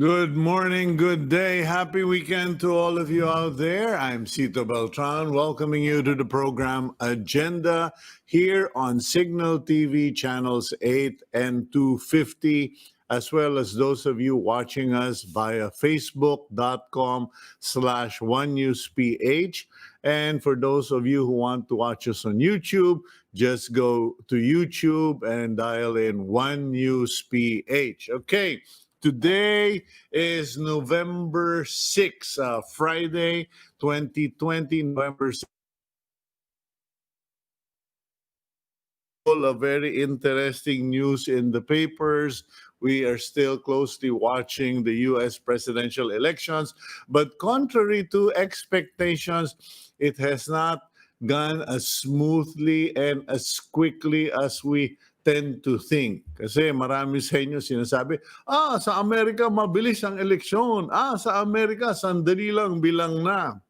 Good morning, good day, happy weekend to all of you out there. I'm Cito Beltran, welcoming you to the program Agenda here on Signal TV channels 8 and 250, as well as those of you watching us via facebook.com/onenewsph. And for those of you who want to watch us on YouTube, just go to YouTube and dial in One News PH. Okay. Today is November 6, Friday, 2020, November 6. A very interesting news in the papers. We are still closely watching the U.S. presidential elections, but contrary to expectations, it has not gone as smoothly and as quickly as we tend to think. Kasi marami sa inyo sinasabi, sa Amerika mabilis ang eleksyon. Sa Amerika sandali lang bilang na.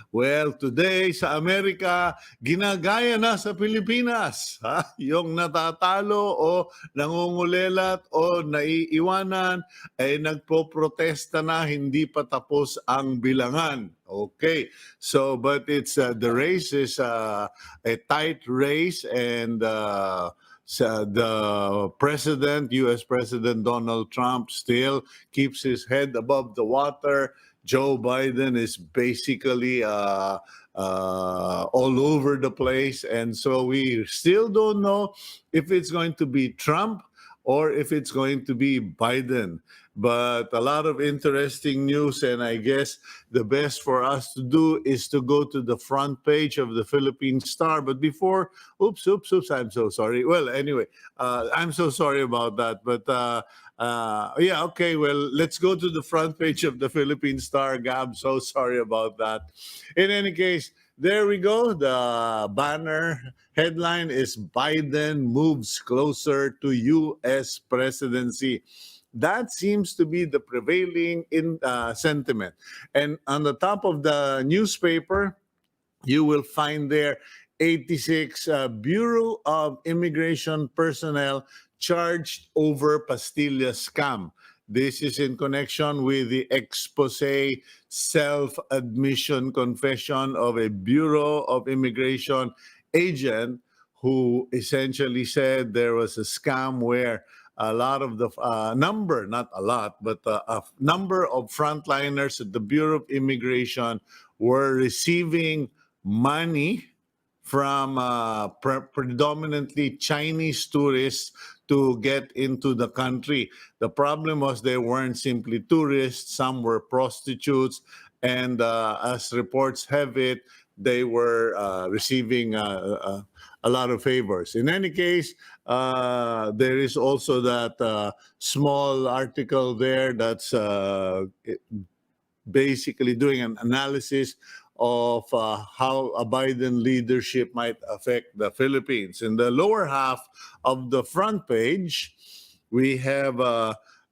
Well, today sa Amerika, ginagaya na sa Pilipinas. Yung natatalo o nangungulelat o naiiwanan ay nagpo-protesta na hindi pa tapos ang bilangan. Okay, so but it's the race is a tight race, and the president, U.S. President Donald Trump, still keeps his head above the water. Joe Biden is basically all over the place, and so we still don't know if it's going to be Trump or if it's going to be Biden. But a lot of interesting news, and I guess the best for us to do is to go to the front page of the Philippine Star. But before, oops, I'm so sorry. Well, anyway, I'm so sorry about that. But yeah, okay, well, let's go to the front page of the Philippine Star, Gab. So sorry about that. In any case, there we go. The banner headline is Biden moves closer to U.S. presidency. That seems to be the prevailing sentiment. And on the top of the newspaper, you will find there 86 Bureau of Immigration personnel charged over Pastilla scam. This is in connection with the expose self-admission confession of a Bureau of Immigration agent who essentially said there was a scam where a lot of the number, not a lot, but a number of frontliners at the Bureau of Immigration were receiving money from predominantly Chinese tourists to get into the country. The problem was they weren't simply tourists, some were prostitutes, and as reports have it, they were receiving a lot of favors. In any case, there is also that small article there that's basically doing an analysis of how a Biden leadership might affect the Philippines. In the lower half of the front page, we have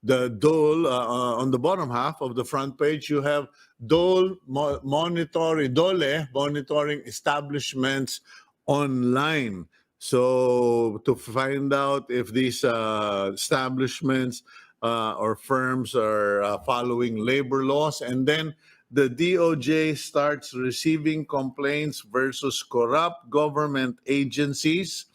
the Dole. On the bottom half of the front page, you have Dole monitoring establishments online. So to find out if these establishments or firms are following labor laws, and then the DOJ starts receiving complaints versus corrupt government agencies.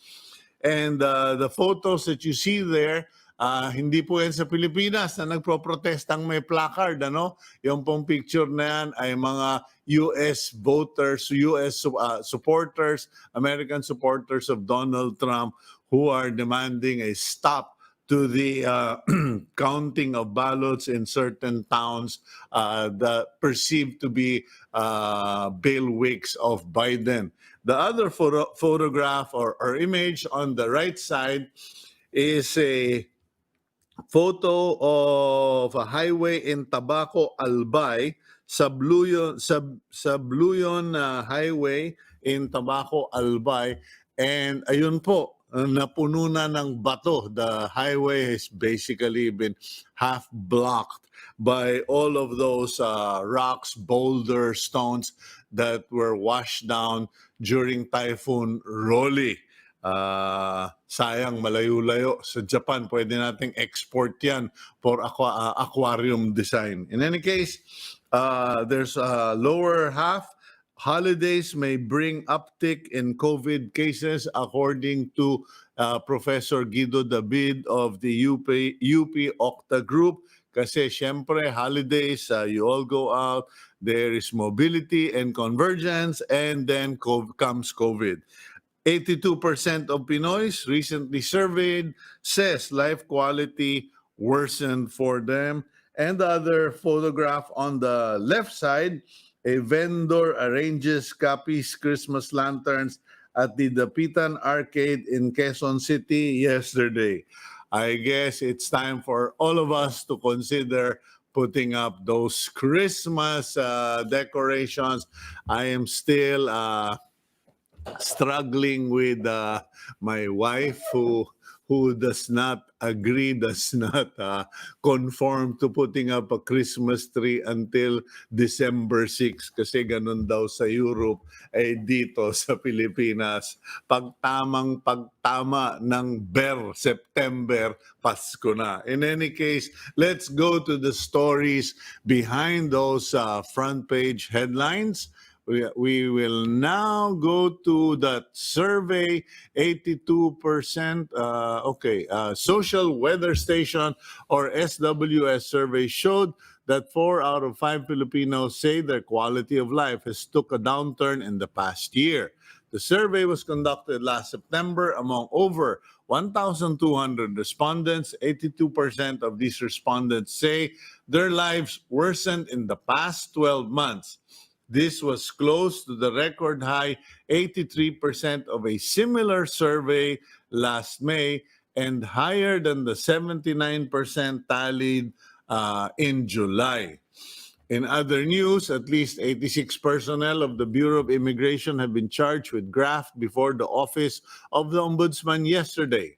And the photos that you see there, hindi po yan sa Pilipinas na nagpo-protestang may placard, ano? Yung pong picture na yan ay mga US voters, US supporters, American supporters of Donald Trump who are demanding a stop to the counting of ballots in certain towns that perceived to be bailiwicks of Biden. The other photograph or image on the right side is a photo of a highway in Tabaco, Albay, Sabluyon Highway in Tabaco, Albay. And ayun po, napuno na ng bato. The highway has basically been half blocked by all of those rocks, boulders, stones that were washed down during Typhoon Rolly. Sayang, malayo-layo. Sa Japan, pwede nating export yan for aquarium design. In any case, there's a lower half. Holidays may bring uptick in COVID cases according to Professor Guido David of the UP Octa Group. Kasi syempre, holidays, you all go out, there is mobility and convergence, and then comes COVID. 82% of Pinoys recently surveyed says life quality worsened for them. And the other photograph on the left side, a vendor arranges Capiz Christmas lanterns at the Dapitan Arcade in Quezon City yesterday. I guess it's time for all of us to consider putting up those Christmas decorations. I am still struggling with my wife who does not agree, does not conform to putting up a Christmas tree until December 6 kasi ganun daw sa Europe ay dito sa Pilipinas pagtama ng September, Pasko na. In any case, let's go to the stories behind those front page headlines. We will now go to that survey. 82%. Social Weather Station or SWS survey showed that 4 out of 5 Filipinos say their quality of life has took a downturn in the past year. The survey was conducted last September among over 1,200 respondents. 82% of these respondents say their lives worsened in the past 12 months. This was close to the record high 83% of a similar survey last May and higher than the 79% tallied in July. In other news, at least 86 personnel of the Bureau of Immigration have been charged with graft before the Office of the Ombudsman yesterday.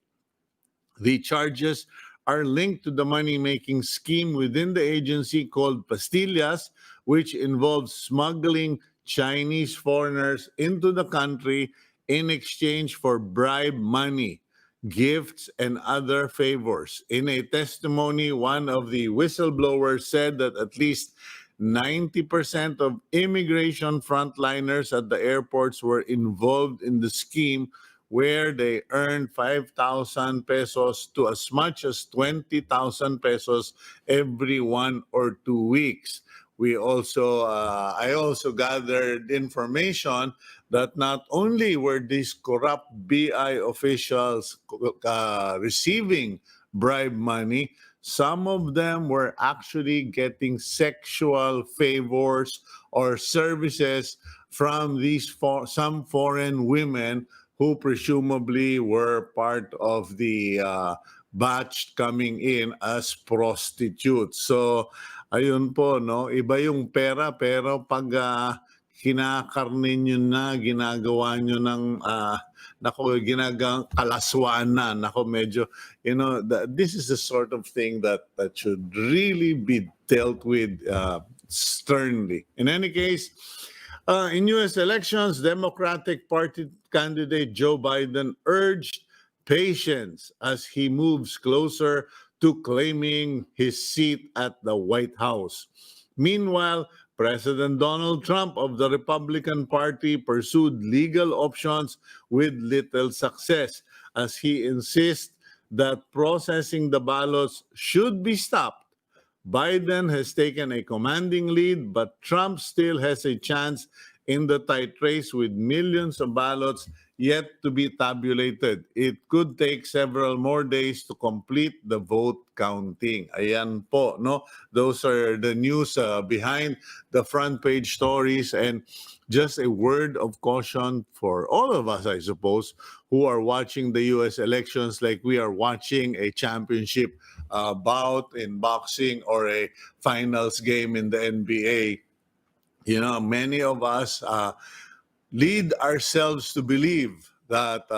The charges are linked to the money-making scheme within the agency called Pastillas, which involves smuggling Chinese foreigners into the country in exchange for bribe money, gifts, and other favors. In a testimony, one of the whistleblowers said that at least 90% of immigration frontliners at the airports were involved in the scheme, where they earned 5,000 pesos to as much as 20,000 pesos every 1 or 2 weeks. I also gathered information that not only were these corrupt BI officials receiving bribe money, some of them were actually getting sexual favors or services from some foreign women who presumably were part of the batch coming in as prostitutes. So, ayun po, no? Iba yung pera, pero pag kinakarne nyo na, ginagawa nyo ng, kalaswaan na, medyo, this is the sort of thing that should really be dealt with sternly. In any case, in U.S. elections, Democratic Party candidate Joe Biden urged patience as he moves closer to claiming his seat at the White House. Meanwhile, President Donald Trump of the Republican Party pursued legal options with little success as he insists that processing the ballots should be stopped. Biden has taken a commanding lead, but Trump still has a chance in the tight race with millions of ballots yet to be tabulated. It could take several more days to complete the vote counting. Ayan po, no? Those are the news behind the front page stories, and just a word of caution for all of us, I suppose, who are watching the U.S. elections like we are watching a championship bout in boxing or a finals game in the NBA. Many of us lead ourselves to believe that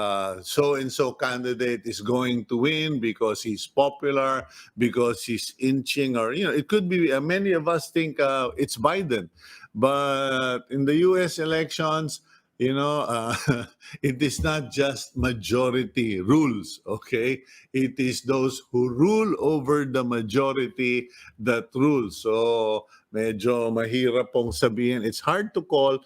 so and so candidate is going to win because he's popular, because he's inching, or it could be. Many of us think it's Biden, but in the U.S. elections, it is not just majority rules. Okay, it is those who rule over the majority that rule. So medyo mahirap pong sabihin. It's hard to call,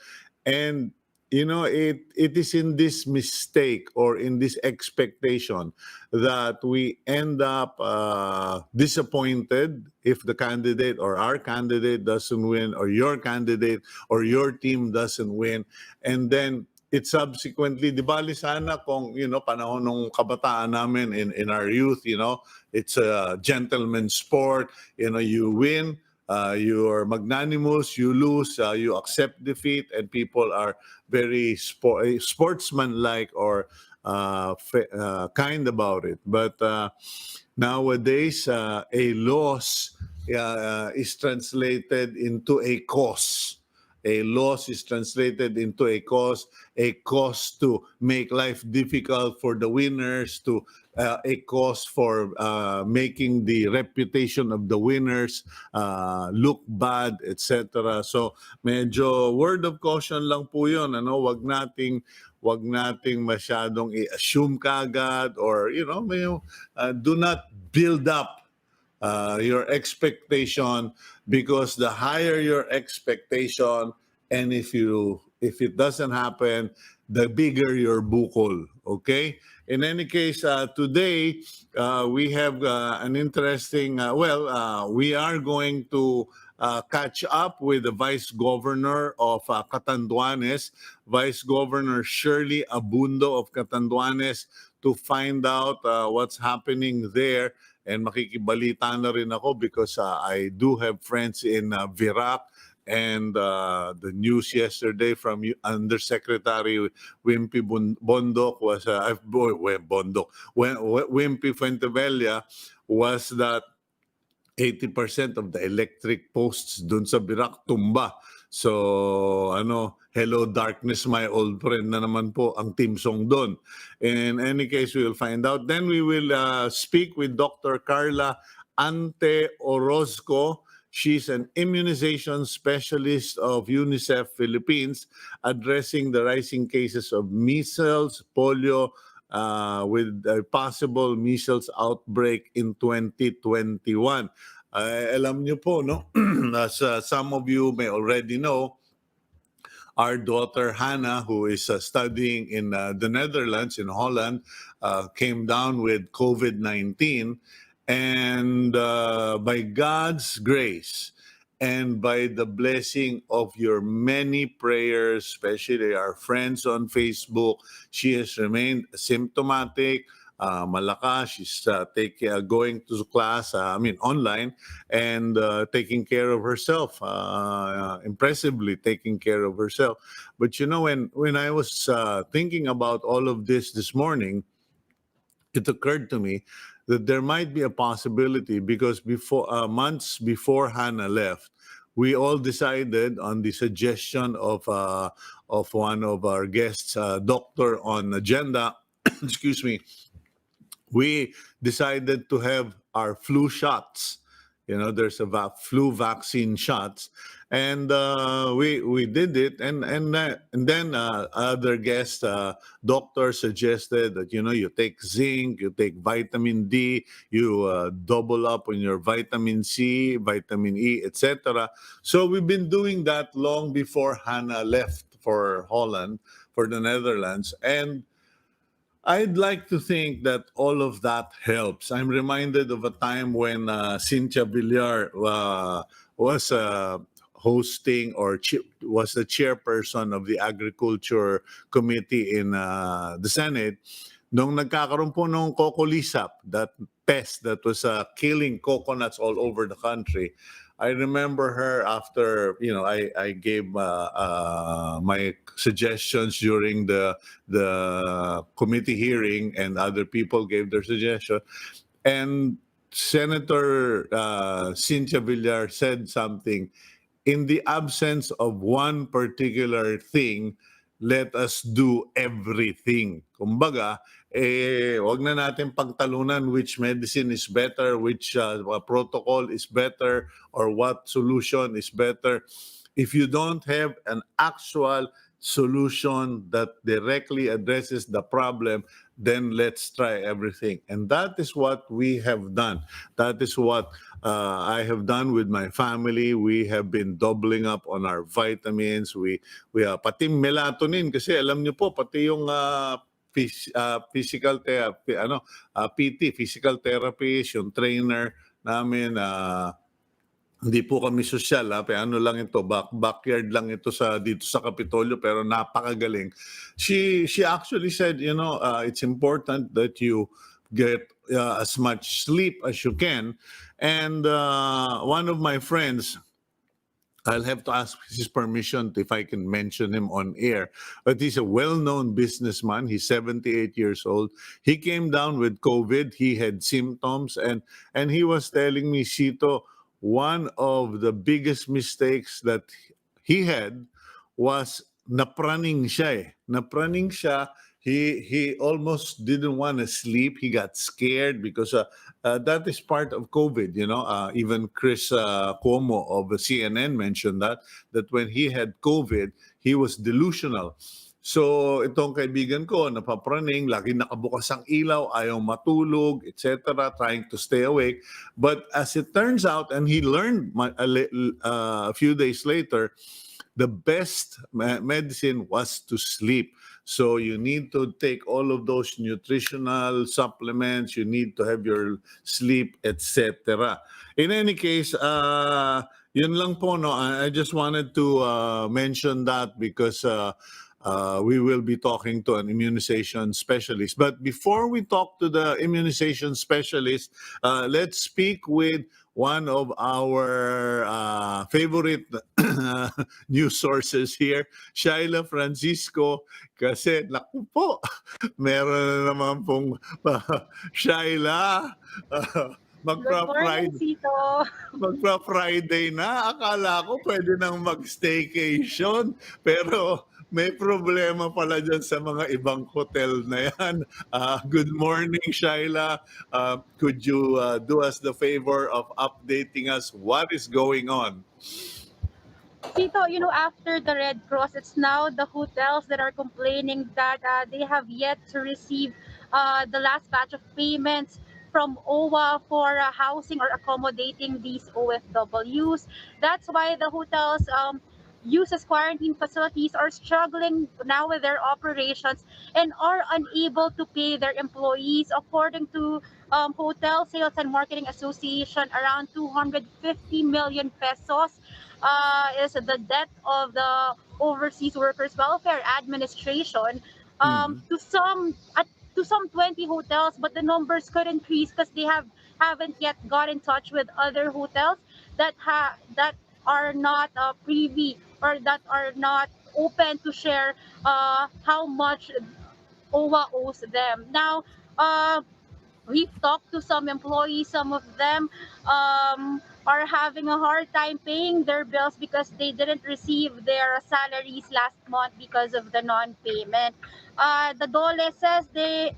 and it is in this mistake or in this expectation that we end up disappointed if the candidate or our candidate doesn't win, or your candidate or your team doesn't win. And then it subsequently, di bali sana kung, panahon ng kabataan namin in our youth, it's a gentleman's sport, you win, you are magnanimous, you lose, you accept defeat, and people are very sportsman-like or kind about it. But nowadays, a loss is translated into a cause. A loss is translated into a cause to make life difficult for the winners, to a cause for making the reputation of the winners look bad, etc. So medyo word of caution lang po yun. Wag nating masyadong i-assume kagad, or do not build up your expectation, because the higher your expectation, and if it doesn't happen, the bigger your bukol. Okay. In any case, today we have an interesting. We are going to catch up with the Vice Governor of Catanduanes, Vice Governor Shirley Abundo of Catanduanes, to find out what's happening there. And makikibalita na rin ako because I do have friends in Virac, and the news yesterday from Undersecretary Wimpy Bondok was Wimpy Fuentevella was that 80% of the electric posts dun sa Virac tumba. So, hello darkness, my old friend na naman po ang team song doon. In any case, we will find out. Then we will speak with Dr. Carla Ante-Orozco. She's an immunization specialist of Unicef Philippines, addressing the rising cases of measles, polio, with a possible measles outbreak in 2021. Alam niyo po, no? As some of you may already know, our daughter Hannah, who is studying in the Netherlands, in Holland, came down with COVID-19. And by God's grace and by the blessing of your many prayers, especially our friends on Facebook, she has remained asymptomatic, malakas. She's going to class, online, and taking care of herself, impressively taking care of herself. But when I was thinking about all of this morning, it occurred to me that there might be a possibility, because months before Hannah left, we all decided, on the suggestion of one of our guests, doctor on agenda, excuse me, we decided to have our flu shots. There's a flu vaccine shots, and we did it, and then other guest doctors suggested that you take zinc, you take vitamin D, you double up on your vitamin C, vitamin E, etc. So we've been doing that long before Hannah left for Holland, for the Netherlands, and I'd like to think that all of that helps. I'm reminded of a time when Cynthia Villar was hosting, or was the chairperson of the Agriculture Committee in the Senate. Nung nagkakaroon po ng cocolisap, that pest that was killing coconuts all over the country, I remember her after, I gave my suggestions during the committee hearing, and other people gave their suggestion. And Senator Cynthia Villar said something: in the absence of one particular thing, let us do everything. Kumbaga, wag na natin pagtalunan which medicine is better, which protocol is better, or what solution is better. If you don't have an actual solution that directly addresses the problem, then let's try everything. And that is what we have done. That is what I have done with my family. We have been doubling up on our vitamins. We pati melatonin, kasi alam niyo po, pati yung physical therapy, PT, physical therapist, yung trainer namin, hindi po kami sosyal, ano lang ito, backyard lang ito dito sa Kapitolyo, pero napakagaling. She actually said, it's important that you get as much sleep as you can. And one of my friends, I'll have to ask his permission if I can mention him on air. But he's a well-known businessman. He's 78 years old. He came down with COVID. He had symptoms, and he was telling me, Cito, one of the biggest mistakes that he had was napraning siya. Napraning siya. He almost didn't want to sleep. He got scared because that is part of COVID. Even Chris Cuomo of CNN mentioned that when he had COVID, he was delusional. So itong kaibigan ko, napapraning, lagi nakabukas ang ilaw, ayaw matulog, etc., trying to stay awake. But as it turns out, and he learned a few days later, the best medicine was to sleep. So you need to take all of those nutritional supplements. You need to have your sleep, etc. In any case, yun lang po, no. I just wanted to mention that because we will be talking to an immunization specialist. But before we talk to the immunization specialist, let's speak with one of our favorite news sources here, Shaila Francisco, kasi naku po, meron na naman pong Shaila, Good morning, Cito. Magpa-Friday na. Akala ko pwede nang mag-staycation, pero may problema pala dyan sa mga ibang hotel na yan. Good morning, Shaila. Could you do us the favor of updating us what is going on? Cito, after the Red Cross, it's now the hotels that are complaining that they have yet to receive the last batch of payments from OWA for housing or accommodating these OFWs. That's why the hotels used as quarantine facilities are struggling now with their operations and are unable to pay their employees. According to Hotel Sales and Marketing Association, around 250 million pesos is the debt of the Overseas Workers Welfare Administration to some 20 hotels, but the numbers could increase because they haven't yet got in touch with other hotels that are not privy or that are not open to share how much OWA owes them. Now, we've talked to some employees. Some of them are having a hard time paying their bills because they didn't receive their salaries last month because of the non-payment. The Dole says the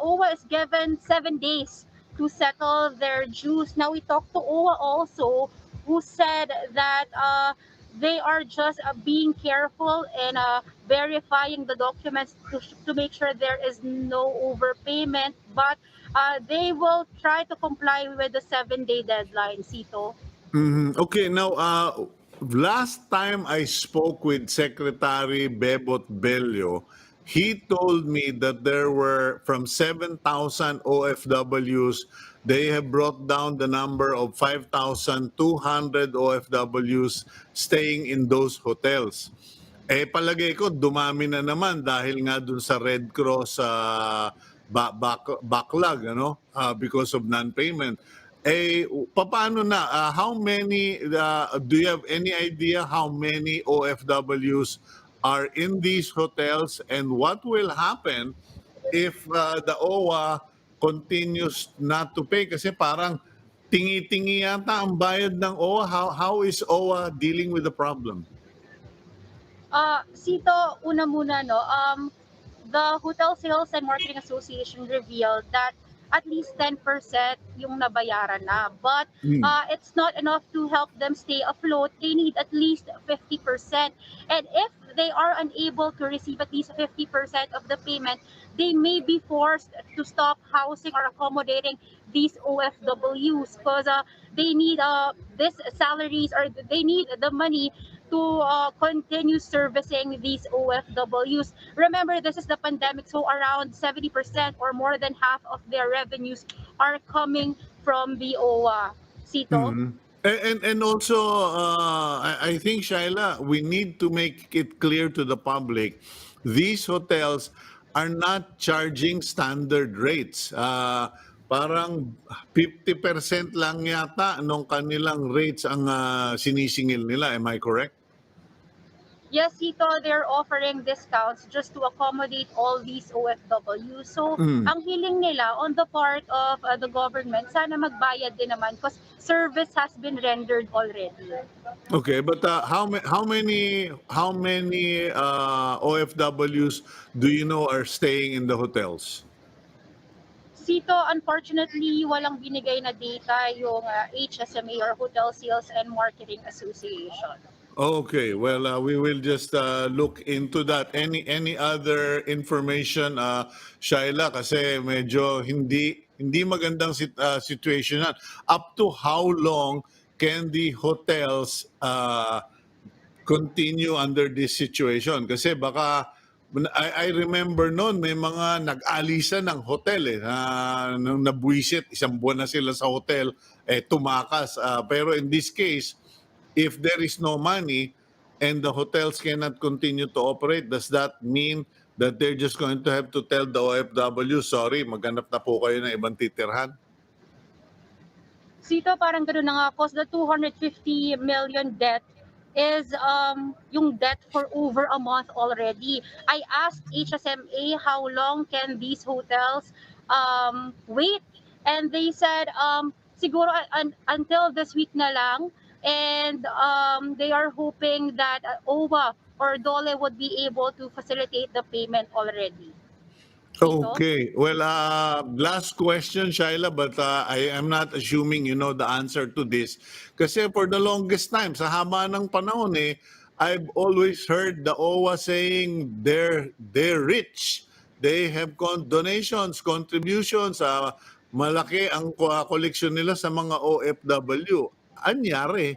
OWA is given 7 days to settle their dues. Now we talked to OWA also, who said that they are just being careful and verifying the documents to make sure there is no overpayment, but they will try to comply with the 7-day deadline, Cito. Okay, now, last time I spoke with Secretary Bebot Bello, he told me that there were from 7,000 OFWs, they have brought down the number of 5,200 OFWs staying in those hotels. Palagay ko dumami na naman dahil nga dun sa Red Cross backlog, because of non-payment. Paano na? How many, do you have any idea how many OFWs are in these hotels, and what will happen if the OWA continues not to pay? Kasi parang tingi-tingi yata ang bayad ng OWA. How is OWA dealing with the problem? Sito, una muna, no? the Hotel Sales and Marketing Association revealed that at least 10% yung nabayaran na. But Mm. it's not enough to help them stay afloat. They need at least 50%. And if they are unable to receive at least 50% of the payment, they may be forced to stop housing or accommodating these OFWs because they need this salaries, or they need the money to continue servicing these OFWs. Remember, this is the pandemic, so around 70% or more than half of their revenues are coming from the OWA. Sito? Mhm. And also, I think, Shaila, we need to make it clear to the public, these hotels are not charging standard rates. Parang 50% lang yata nung kanilang rates ang sinisingil nila. Am I correct? Yes, Sito, they're offering discounts just to accommodate all these OFWs. So, Mm. ang hiling nila on the part of the government, sana magbayad din naman because service has been rendered already. Okay, but how many OFWs do you know are staying in the hotels? Sito, unfortunately, walang binigay na data yung HSMA or Hotel Sales and Marketing Association. Okay, well, we will just look into that. Any other information, Shaila, kasi medyo hindi magandang situation yan. Up to how long can the hotels continue under this situation? Kasi baka I remember noon may mga nag-alisan ng hotel nung nabwisit, isang buwan na sila sa hotel, tumakas. Pero in this case, if there is no money and the hotels cannot continue to operate, does that mean that they're just going to have to tell the OFW, sorry, maghanap na po kayo ng ibang titirhan? Sito, parang gano'n na nga, cause the 250 million debt is yung debt for over a month already. I asked HSMA how long can these hotels wait, and they said siguro until this week na lang, and they are hoping that OWA or DOLE would be able to facilitate the payment already. Sito? Okay. Well, last question, Shaila, but I am not assuming you know the answer to this. Kasi for the longest time, sa haba ng panahon I've always heard the OWA saying they're rich. They have donations, contributions, malaki ang koleksyon nila sa mga OFW. Anyari?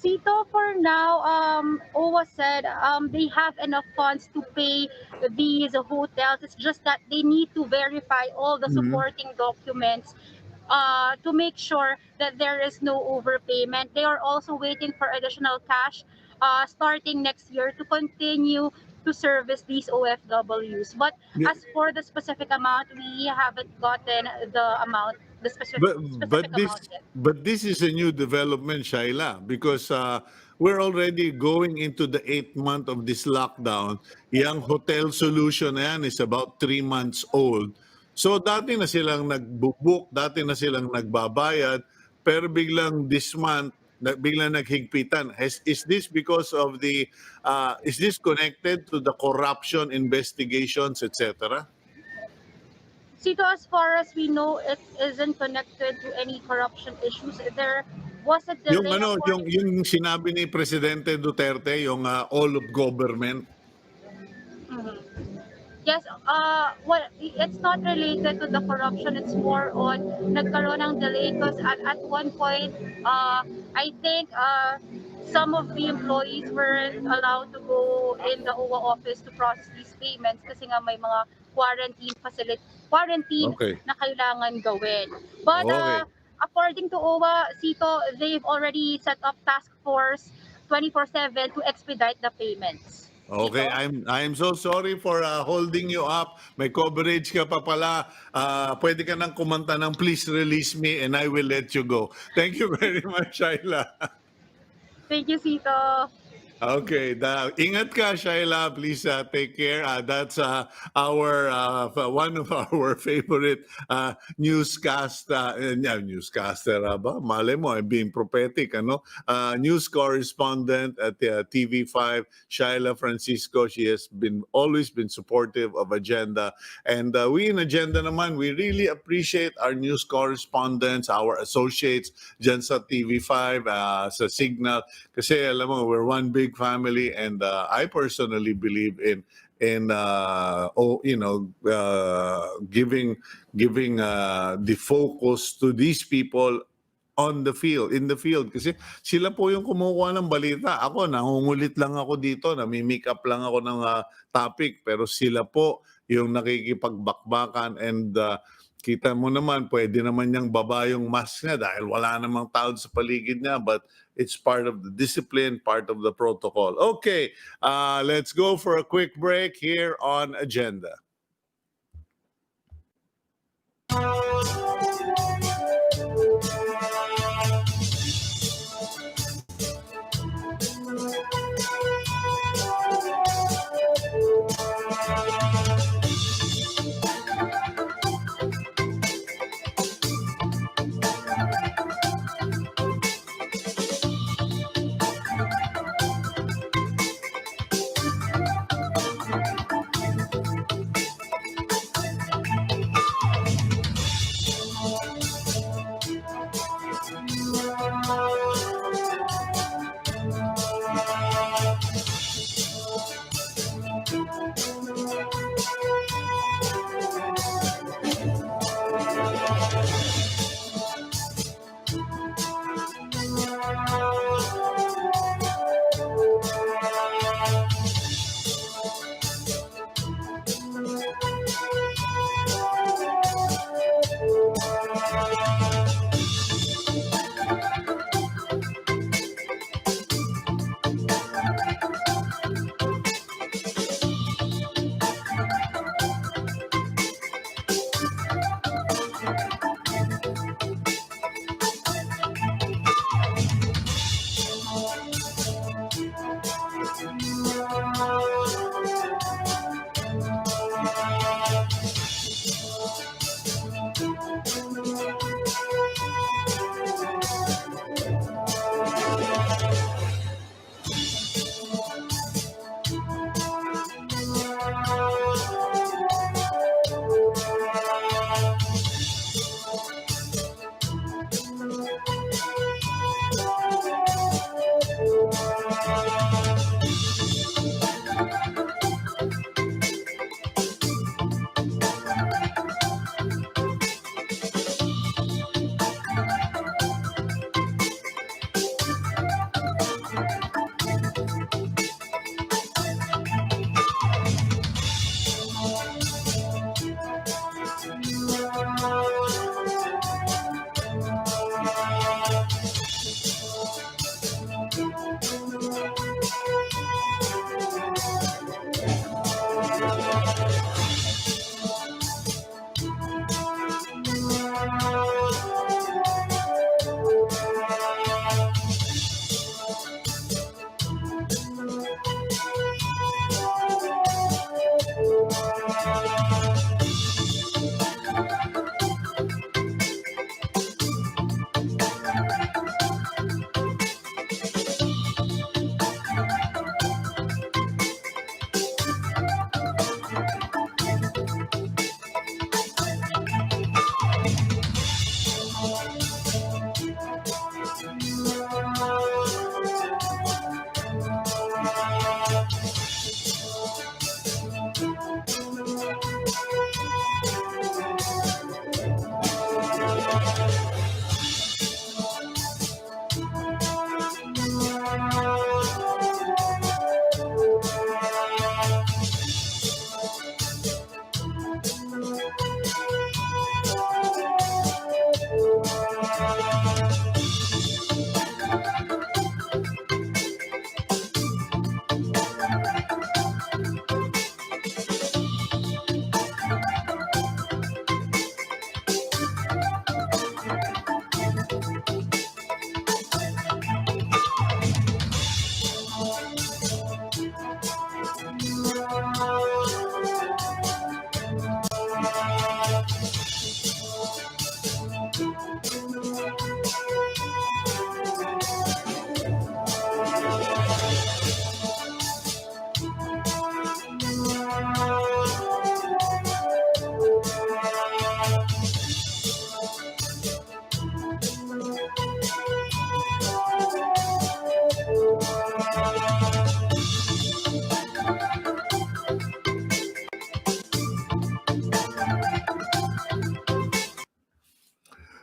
Sito, for now, OWA said they have enough funds to pay these hotels. It's just that they need to verify all the Mhm. supporting documents to make sure that there is no overpayment. They are also waiting for additional cash starting next year to continue to service these OFWs. But as for the specific amount, we haven't gotten the specific But this amount yet. but this is a new development, Shaila, because we're already going into the 8th month of this lockdown. Yung hotel solution na yan is about 3 months old. So dati na silang nagbook, dati na silang nagbabayad, pero biglang this month, biglang naghigpitan. Is this because of is this connected to the corruption investigations, etc.? Sito, as far as we know, it isn't connected to any corruption issues. There was a Yung delay according. yung sinabi ni Presidente Duterte, yung all of government. Mhm. Yes, well, it's not related to the corruption. It's more on nagkaroon ng delay because at one point, I think some of the employees weren't allowed to go in the OWA office to process these payments kasi nga may mga quarantine Okay. na kailangan gawin. But Okay. according to OWA, Sito, they've already set up task force 24/7 to expedite the payments. Okay, Sito? I'm so sorry for holding you up. May coverage ka pa pala. Pwede ka nang kumanta ng Please Release Me and I Will Let You Go. Thank you very much, Shaila. Thank you, Sito. Okay, ingat ka, Shaila. Please take care. That's our one of our favorite newscaster. Ba? Malay mo, being prophetic, ano? News correspondent at TV5, Shaila Francisco. She has always been supportive of Agenda. And we in Agenda naman, we really appreciate our news correspondents, our associates dyan sa TV5, sa Signal. Kasi alam mo, we're one big family, and I personally believe in giving the focus to these people on the field, in the field, kasi sila po yung kumukuha ng balita. Ako, nangungulit lang ako dito, nami-make up lang ako ng topic, pero sila po yung nakikipagbakbakan, and kita mo naman, pwede naman niyang baba yung mask niya dahil wala namang tao sa paligid niya, but it's part of the discipline, part of the protocol. Okay, let's go for a quick break here on Agenda.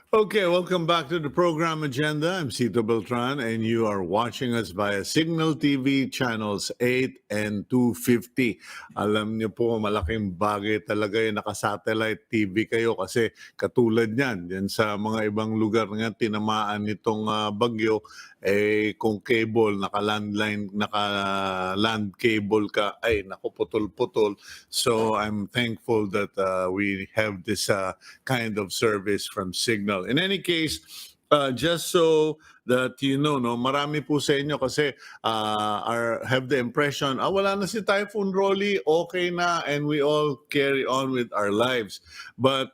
Okay, welcome back to the program agenda. I'm Cito Beltran, and you are watching us via Signal TV channels 8 and 250. Alam niyo po, malaking bagay talaga yung naka-satellite TV kayo kasi katulad niyan, yan sa mga ibang lugar nga tinamaan nitong bagyo, kung cable, naka-landline, naka-land cable ka, ay naku, putol-putol. So I'm thankful that we have this kind of service from Signal. In any case, just so that you know, no, marami po sa inyo kasi have the impression, wala na si Typhoon Rolly, okay na, and we all carry on with our lives. But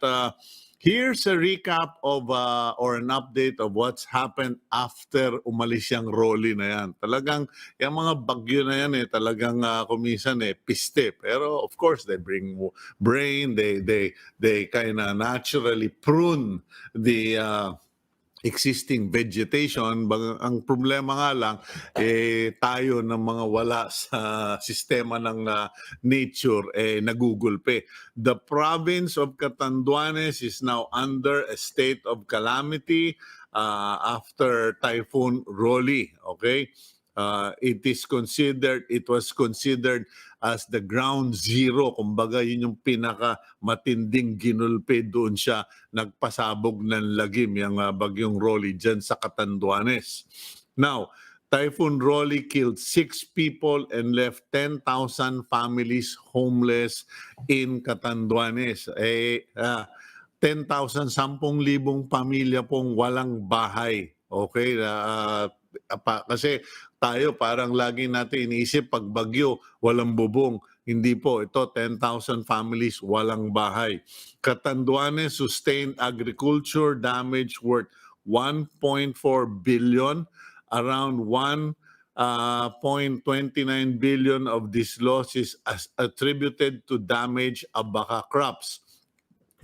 here's a recap of or an update of what's happened after umalis yung Rolly na yan. Talagang yung mga bagyo na yan talagang kumisan piste. Pero of course they bring brain, they kind of naturally prune the existing vegetation. Ang problema nga lang, tayo ng mga wala sa sistema ng nature, nagugulpe. The province of Catanduanes is now under a state of calamity after Typhoon Rolly. Okay? It was considered as the ground zero. Kumbaga, yun yung pinaka matinding ginulpe, doon siya nagpasabog ng lagim, yung bagyong Rolly dyan sa Catanduanes. Now, Typhoon Rolly killed 6 people and left 10,000 families homeless in Catanduanes. 10,000, 10,000 pamilya pong walang bahay. Okay? Kasi tayo parang lagi natin iniisip pag bagyo, walang bubong. Hindi po, ito 10,000 families walang bahay. Catanduanes sustained agriculture damage worth 1.4 billion, around 1.29 billion of this loss is attributed to damaged abaca crops,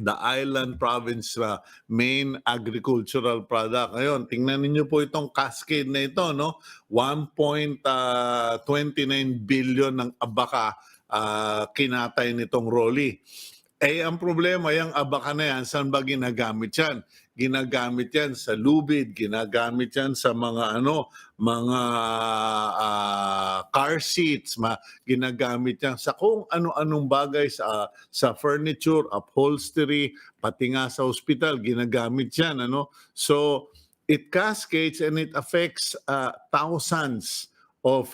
the island province main agricultural product. Ngayon, tingnan niyo po itong cascade na ito, no? 1.29 billion ng abaka kinatay nitong Rolly. Ang problema, yung abaka na yan, saan ba ginagamit yan? Ginagamit yan sa lubid, ginagamit yan sa mga mga car seats, ginagamit yan sa kung ano-anong bagay, sa furniture, upholstery, pati nga sa hospital, ginagamit yan. So, it cascades and it affects thousands of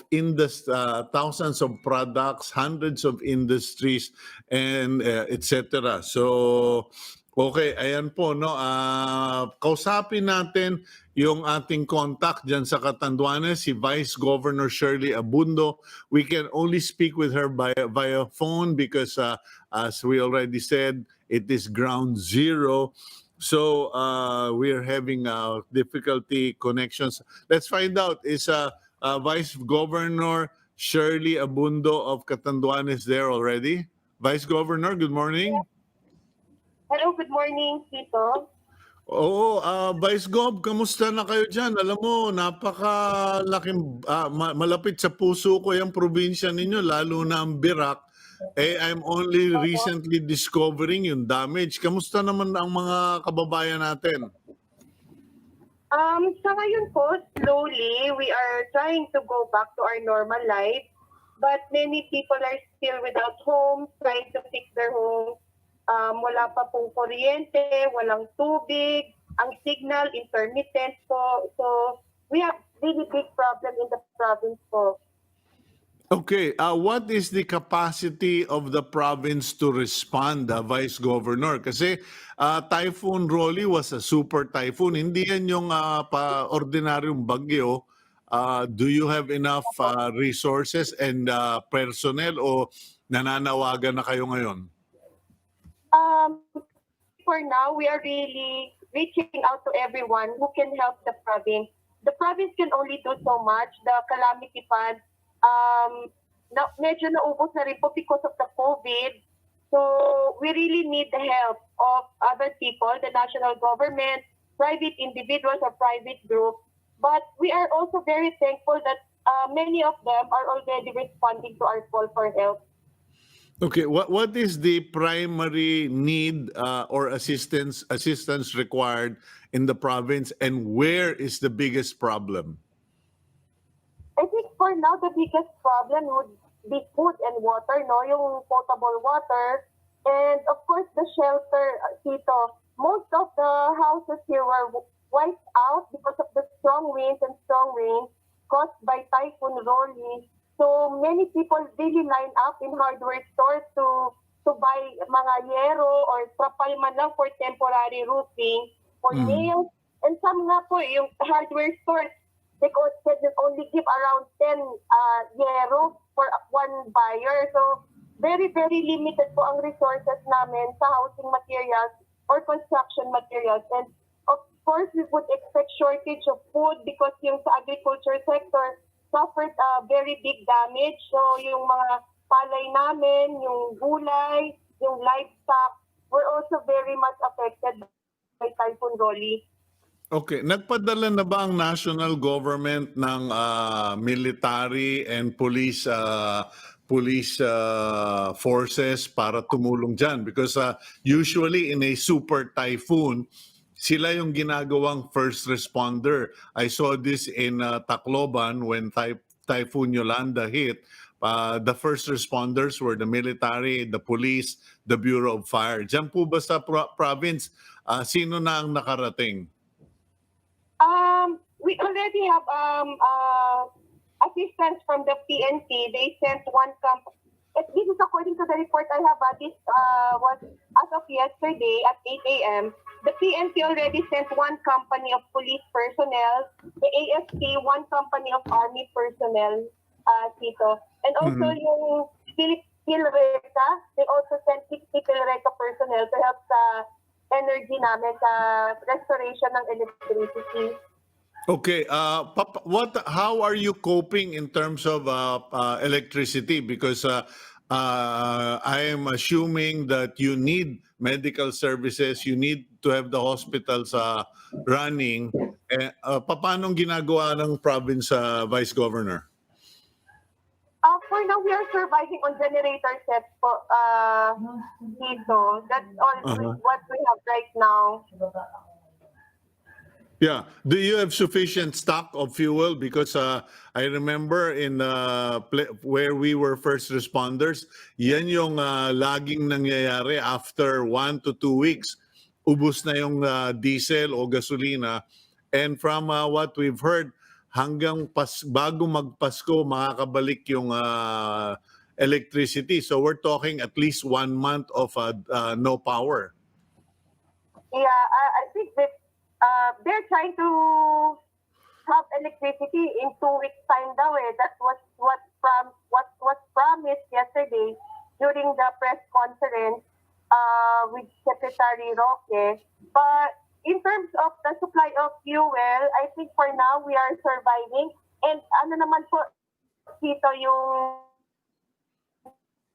thousands of products, hundreds of industries, and etc. So, okay, ayan po, no? Kausapin natin yung ating contact dyan sa Catanduanes, si Vice Governor Shirley Abundo. We can only speak with her via phone because, as we already said, it is ground zero. So we're having difficulty connections. Let's find out, is Vice Governor Shirley Abundo of Catanduanes there already? Vice Governor, good morning. Hello, good morning, Tito. Oo, Vice Gov, kamusta na kayo dyan? Alam mo, napakalaking, malapit sa puso ko yung probinsya ninyo, lalo na ang Birac. I'm only recently discovering yung damage. Kamusta naman ang mga kababayan natin? Sa ngayon po, slowly, we are trying to go back to our normal life. But many people are still without homes, trying to fix their homes. Wala pa pong kuryente, walang tubig, ang signal intermittent po. So we have really big problem in the province po. Okay, what is the capacity of the province to respond, Vice Governor? Kasi Typhoon Rolly was a super typhoon. Hindi yan yung ordinaryong bagyo. Do you have enough resources and personnel o nananawagan na kayo ngayon? For now, we are really reaching out to everyone who can help the province. The province can only do so much. The calamity fund, medyo naubos na rin po because of the COVID. So we really need the help of other people, the national government, private individuals or private groups. But we are also very thankful that many of them are already responding to our call for help. Okay, what is the primary need or assistance required in the province, and where is the biggest problem? I think for now, the biggest problem would be food and water, no? Yung potable water. And of course, the shelter, Tito. Most of the houses here were wiped out because of the strong winds and strong rain caused by Typhoon Rolly. So many people really line up in hardware stores to buy mga yero or trapal man lang for temporary roofing, for Mm. nails. And some nga po, yung hardware stores, they could only give around 10 yero for one buyer. So, very, very limited po ang resources namin sa housing materials or construction materials. And of course, we would expect shortage of food because yung sa agriculture sector suffered very big damage. So, yung mga palay namin, yung gulay, yung livestock were also very much affected by Typhoon Rolly. Okay, nagpadala na ba ang national government ng military and police forces para tumulong diyan? Because usually in a super typhoon, sila yung ginagawang first responder. I saw this in Tacloban when Typhoon Yolanda hit. The first responders were the military, the police, the Bureau of Fire. Diyan po ba sa province, sino na ang nakarating? We already have assistance from the PNP. They sent one company. This is according to the report I have. This was as of yesterday at 8 a.m. The PNP already sent one company of police personnel, the AFP, one company of army personnel, Tito. And also yung Pilreta, they also sent 60 Pilreta personnel to help sa energy namin sa restoration ng electricity. Okay, how are you coping in terms of electricity? Because I am assuming that you need medical services, you need to have the hospitals running. Paano ginagawa ng province Vice Governor? For now, we are surviving on generator sets po, dito. That's all what we have right now. Yeah. Do you have sufficient stock of fuel? Because I remember in where we were first responders, yan yung laging nangyayari after 1 to 2 weeks. Ubus na yung diesel o gasolina. And from what we've heard, hanggang bago magpasko, makakabalik yung electricity. So we're talking at least 1 month of no power. Yeah, I think that they're trying to have electricity in 2 weeks' time daw eh. That was what was promised yesterday during the press conference with Secretary Roque. But in terms of the supply of fuel, I think for now we are surviving. And ano naman po, dito yung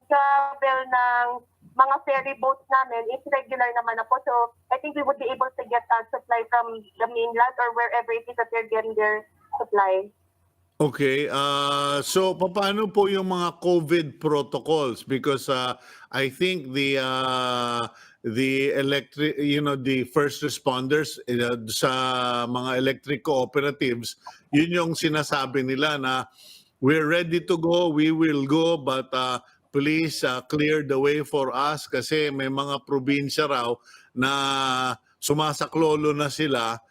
travel ng mga ferry boats namin is regular naman na po. So I think we would be able to get supply from the mainland or wherever it is that they're getting their supply. Okay, so paano po yung mga COVID protocols? Because I think the electric, the first responders sa mga electric cooperatives, yun yung sinasabi nila na we're ready to go, we will go, but please clear the way for us kasi may mga probinsya raw na sumasaklolo na sila,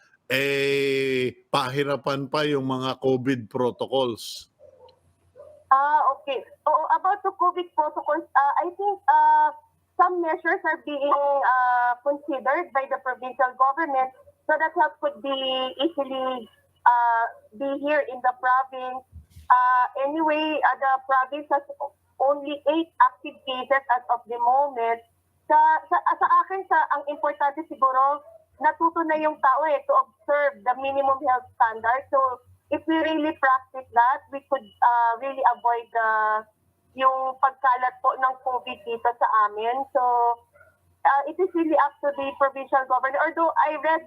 pahirapan pa yung mga COVID protocols. Okay. So about the COVID protocols, I think some measures are being considered by the provincial government so that help could be easily be here in the province. Anyway, the province has only 8 active cases as of the moment. Sa akin, ang importante siguro, natuto na yung tao to observe the minimum health standards. So, if we really practice that, we could really avoid yung pagkalat po ng COVID dito sa amin. So, it is really up to the provincial governor. Although I read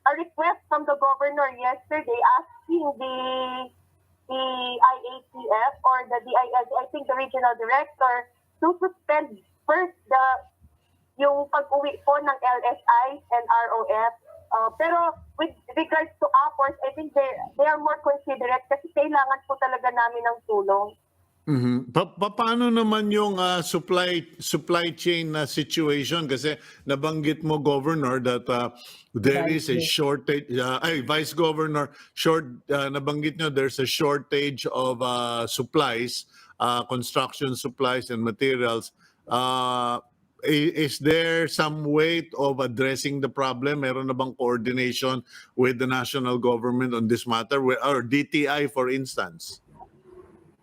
a request from the governor yesterday asking the IATF or the DILG, I think the regional director, to suspend first yung pag-uwi po ng LSI and ROF. Pero with regards to APOS, I think they are more considerate kasi kailangan po talaga namin ng tulong. Mhm. Paano naman yung supply chain na situation, kasi nabanggit mo, Governor, that there is a shortage, Vice Governor, nabanggit nyo there's a shortage of supplies, construction supplies and materials. Is there some way of addressing the problem? Meron na bang coordination with the national government on this matter, or DTI for instance?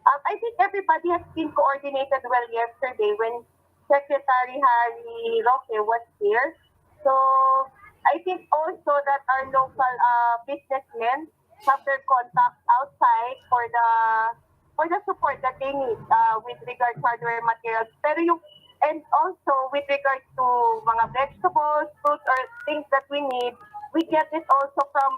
I think everybody has been coordinated well yesterday when Secretary Harry Roque was here. So I think also that our local businessmen have their contacts outside for the support that they need with regards to hardware materials. And also with regards to mga vegetables, fruits, or things that we need, we get it also from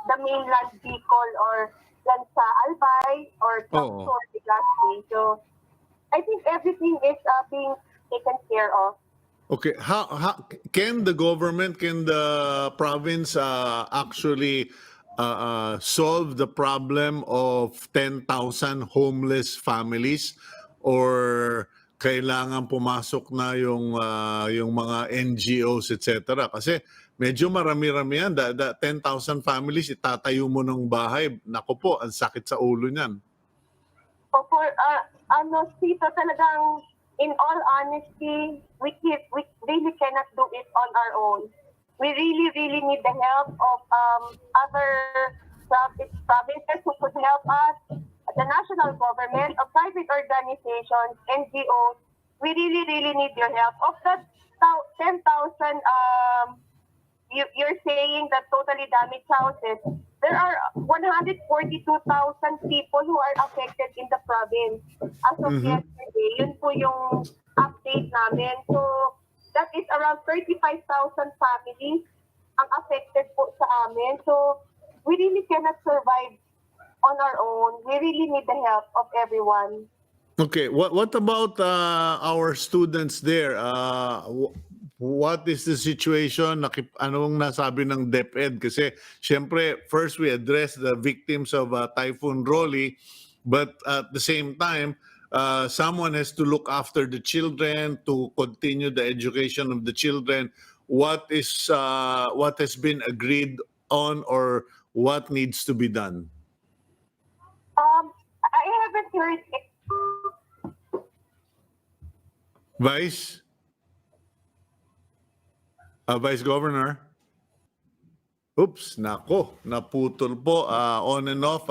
the mainland Bicol or yan sa Albay or some sort of lastly. So I think everything is being taken care of. Okay, how can the government, can the province actually solve the problem of 10,000 homeless families, or kailangan pumasok na yung mga NGOs, etc.? Kasi medyo marami-rami yan. 10,000 families, itatayo mo ng bahay. Naku po, ang sakit sa ulo niyan. Cito, talagang in all honesty, we really cannot do it on our own. We really, really need the help of other provinces who could help us, the national government, of private organizations, NGOs. We really, really need your help. Of that 10,000, you're saying that totally damaged houses, there are 142,000 people who are affected in the province. As of yesterday, yun po yung update namin. So, that is around 35,000 families ang affected po sa amin. So, we really cannot survive on our own. We really need the help of everyone. Okay, what about our students there? What is the situation? Anong nasabi ng DepEd? Kasi syempre, first we address the victims of Typhoon Rolly, but at the same time, someone has to look after the children, to continue the education of the children. What has been agreed on, or what needs to be done? I haven't heard it. Vice Governor? Oops, nako, naputol po, on and off.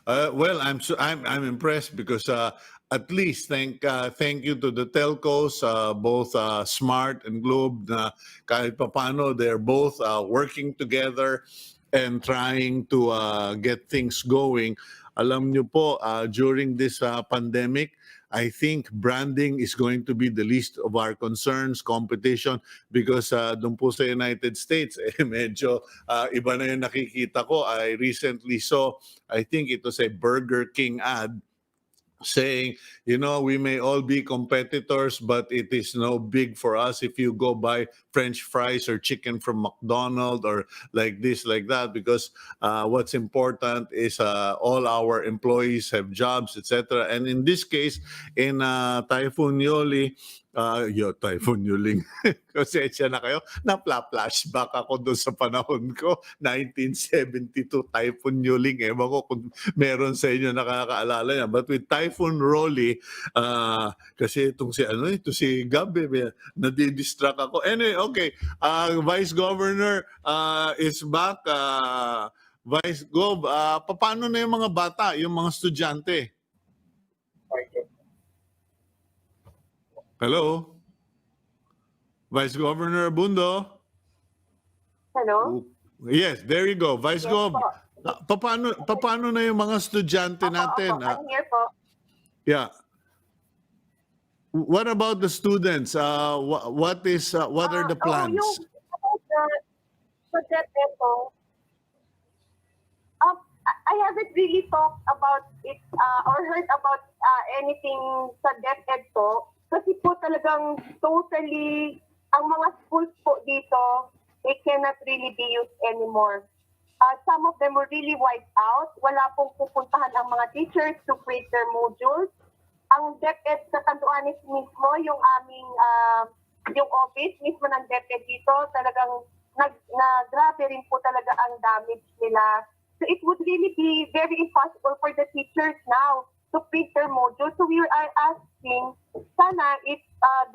Well, I'm impressed because at least thank you to the telcos, both Smart and Globe, na kahit papano they're both working together and trying to get things going. Alam nyo po, during this pandemic, I think branding is going to be the least of our concerns, competition, because doon po sa United States, medyo iba na yung nakikita ko. I recently saw, I think it was a Burger King ad saying, we may all be competitors, but it is no big for us if you go buy French fries or chicken from McDonald's or like this, like that, because what's important is all our employees have jobs, etc. And in this case, in Typhoon Yoli, Typhoon Yuling, konsensya na kayo, napla-flashback ako doon sa panahon ko, 1972 Typhoon Yuling. Ewan ko kung meron sa inyo nakakaalala yan. But with Typhoon Rolly, kasi itong si Gabi, nadidistract ako. Anyway, okay, Vice Governor is back. Vice Gov, paano na yung mga bata, yung mga estudyante? Hello? Vice Governor Abundo? Hello? Yes, there you go. Vice Gov, paano na yung mga estudyante natin? I'm here po. Yeah. What about the students? What are the plans? I haven't really talked about it or heard about anything sa DepEd po. Kasi po talagang totally, ang mga schools po dito, they cannot really be used anymore. Some of them were really wiped out. Wala pong pupuntahan ang mga teachers to create their modules. Ang DepEd sa Catanduanes mismo, yung aming yung office mismo ng DepEd dito, talagang grabe rin po talaga ang damage nila. So it would really be very impossible for the teachers now to print their modules. So we are asking, sana if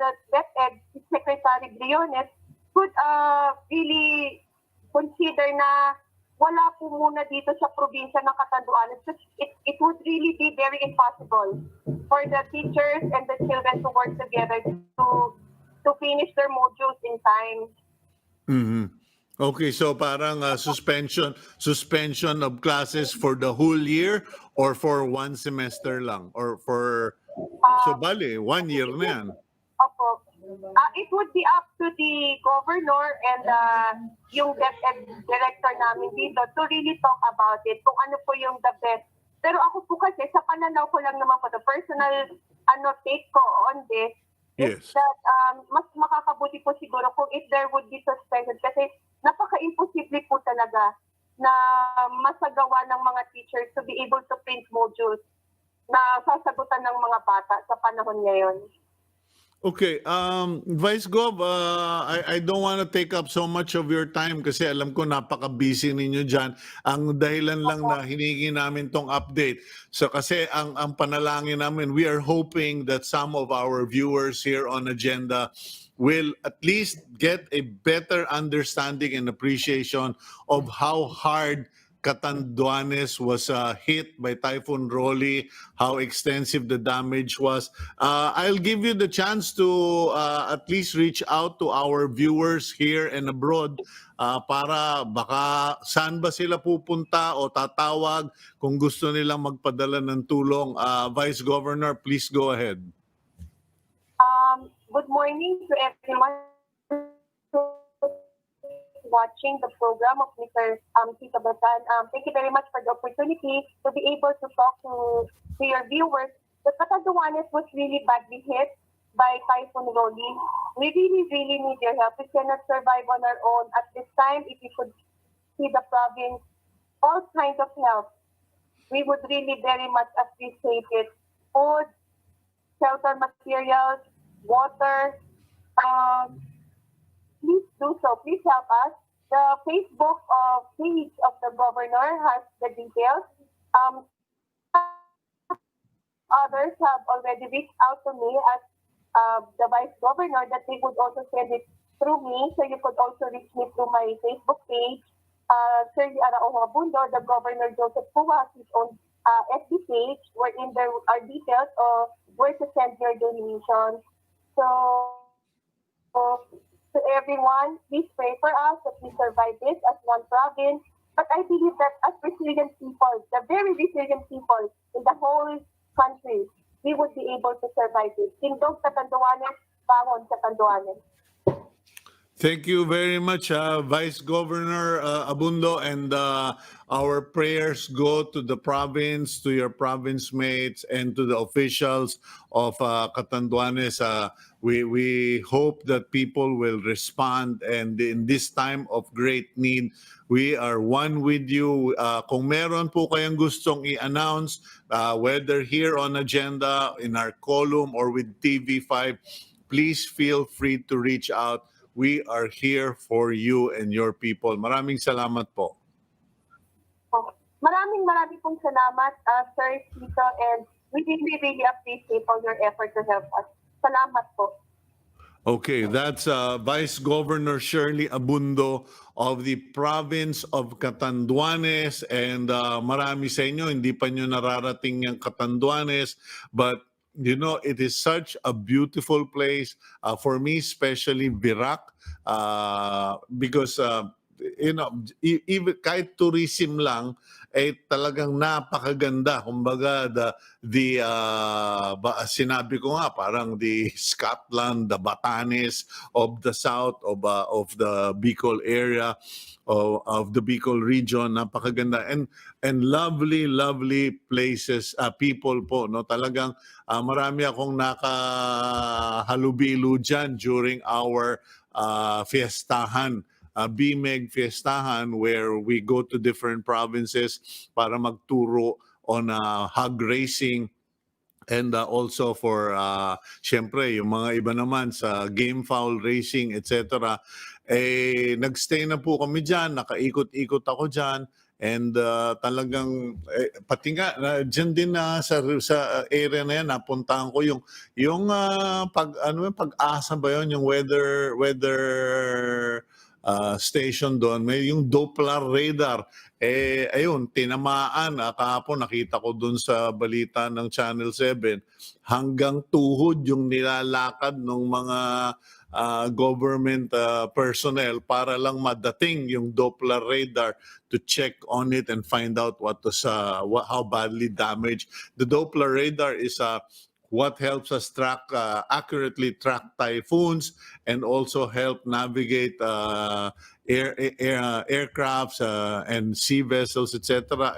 the DepEd Secretary Briones could really consider na wala po muna dito sa probinsya ng Catanduanes. It would really be very impossible for the teachers and the children to work together to finish their modules in time. Mhm. Okay, so parang suspension of classes for the whole year or for one semester lang or for so bali 1 year na yan. Opo. It would be up to the governor and yung DepEd director namin dito to really talk about it, kung ano po yung the best. Pero ako po kasi, sa pananaw ko lang naman po, the personal take ko on this, is Yes. that mas makakabuti po siguro kung if there would be suspension kasi napaka-imposible po talaga na masagawa ng mga teachers to be able to print modules na sasagutan ng mga bata sa panahon ngayon. Okay, Vice Gov, I don't want to take up so much of your time kasi alam ko napaka-busy ninyo dyan. Ang dahilan lang na hiningi namin tong update. So kasi ang panalangin namin, we are hoping that some of our viewers here on Agenda will at least get a better understanding and appreciation of how hard Catanduanes was hit by Typhoon Rolly, how extensive the damage was. I'll give you the chance to at least reach out to our viewers here and abroad para baka saan ba sila pupunta o tatawag kung gusto nilang magpadala ng tulong. Vice Governor, please go ahead. Good morning to everyone watching the program of Mr. Cito Beltran. Thank you very much for the opportunity to be able to talk to your viewers. The Catanduanes was really badly hit by Typhoon Rolly. We really, really need your help. We cannot survive on our own. At this time, if you could see the province, all kinds of help, we would really very much appreciate it. Food, shelter materials, water, please do so. Please help us. The Facebook page of the governor has the details. Others have already reached out to me as the vice governor that they would also send it through me. So you could also reach me through my Facebook page. Shirley Abundo, the governor Joseph Pua has his own FB page wherein there are details of where to send your donations. So to everyone, please pray for us that we survive this as one province. But I believe that as resilient people, the very resilient people in the whole country, we would be able to survive this. Tindog Catanduanes, bangon Catanduanes. Thank you very much, Vice Governor Abundo, and our prayers go to the province, to your province mates, and to the officials of Catanduanes. We hope that people will respond, and in this time of great need, we are one with you. Kung meron po kayong gustong i-announce, whether here on Agenda, in our column, or with TV5, please feel free to reach out. We are here for you and your people. Maraming salamat po. Maraming pong salamat, Sir Cito, and we really appreciate all your effort to help us. Salamat po. Okay, that's Vice Governor Shirley Abundo of the province of Catanduanes, and marami sa inyo hindi pa nyo nararating yung Catanduanes, but you know, it is such a beautiful place for me, especially Virac, because you know, even kahit tourism lang, talagang napakaganda. Kumbaga, sinabi ko nga, parang the Scotland, the Batanes of the south of the Bicol area. of the Bicol region. Napakaganda and lovely places, people po, no, talagang marami akong nakahalubilo dyan during our fiestahan, BMEG fiestahan, where we go to different provinces para magturo on hog racing. And also for, syempre, yung mga iba naman sa game fowl racing, etc. Nagstay na po kami dyan, nakaikot-ikot ako dyan. And talagang, pati nga, dyan din sa area na yan, napuntahan ko yung pag-asa ba yun, yung weather station doon, may yung Doppler radar. Ayun, tinamaan. Kahapon nakita ko doon sa balita ng Channel 7, hanggang tuhod yung nilalakad ng mga government personnel para lang madating yung Doppler radar to check on it and find out how badly damaged. The Doppler radar is what helps us accurately track typhoons and also help navigate aircrafts and sea vessels, etc.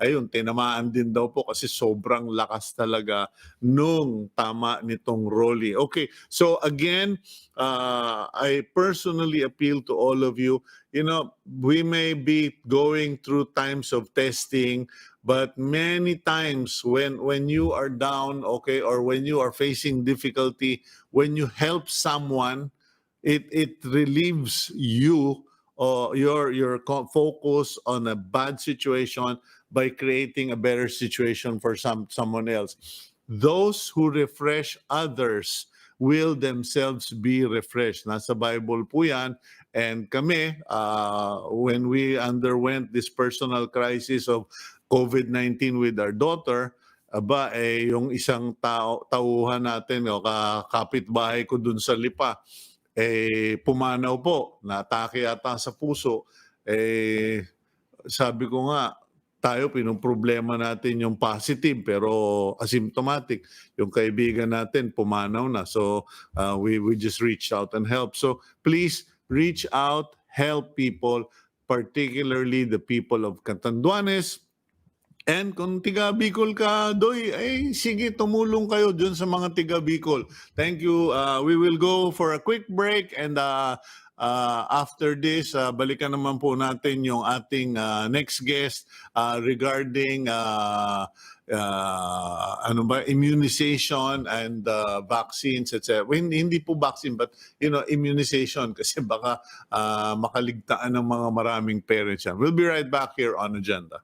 Ayun, tinamaan din daw po kasi sobrang lakas talaga nung tama nitong Rolly. Okay, so again, I personally appeal to all of you. You know, we may be going through times of testing, but many times when you are down, okay, or when you are facing difficulty, when you help someone, it relieves you your focus on a bad situation by creating a better situation for someone else. Those who refresh others will themselves be refreshed. Nasa Bible po yan. And kami, when we underwent this personal crisis of COVID-19 with our daughter, yung isang tauhan natin, kapitbahay ko dun sa Lipa, pumanaw po, natake yata sa puso. Sabi ko nga, tayo pinoproblema natin yung positive pero asymptomatic. Yung kaibigan natin pumanaw na. So we just reached out and help. So please reach out, help people, particularly the people of Catanduanes. And kung tiga Bicol ka, Doy, sige, tumulong kayo dun sa mga tiga Bicol. Thank you. We will go for a quick break and after this, balikan naman po natin yung ating next guest regarding immunization and vaccines, etc. Hindi po vaccine, but immunization kasi baka makaligtaan ng mga maraming parents yan. We'll be right back here on Agenda.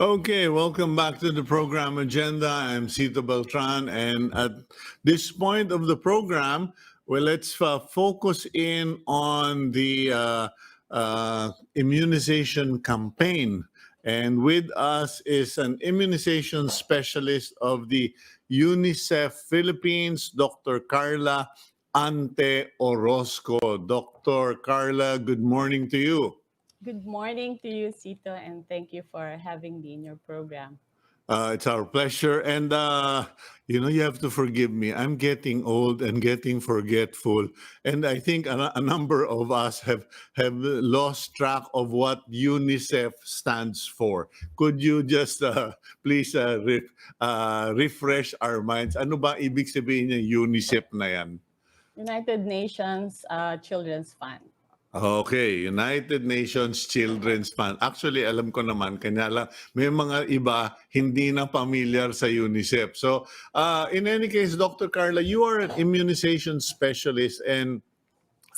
Okay, welcome back to the program agenda. I'm Cito Beltran, and at this point of the program, well, let's focus in on the immunization campaign. And with us is an immunization specialist of the Unicef Philippines, Dr. Carla Ante-Orozco. Dr. Carla, good morning to you. Good morning to you, Cito, and thank you for having me in your program. It's our pleasure. And, you have to forgive me. I'm getting old and getting forgetful. And I think a number of us have lost track of what UNICEF stands for. Could you just please refresh our minds? Ano ba ibig sabihin ng UNICEF na yan? United Nations Children's Fund. Okay, United Nations Children's Fund. Actually, alam ko naman, kanya lang, may mga iba hindi na familiar sa UNICEF. So, in any case, Dr. Carla, you are an immunization specialist, and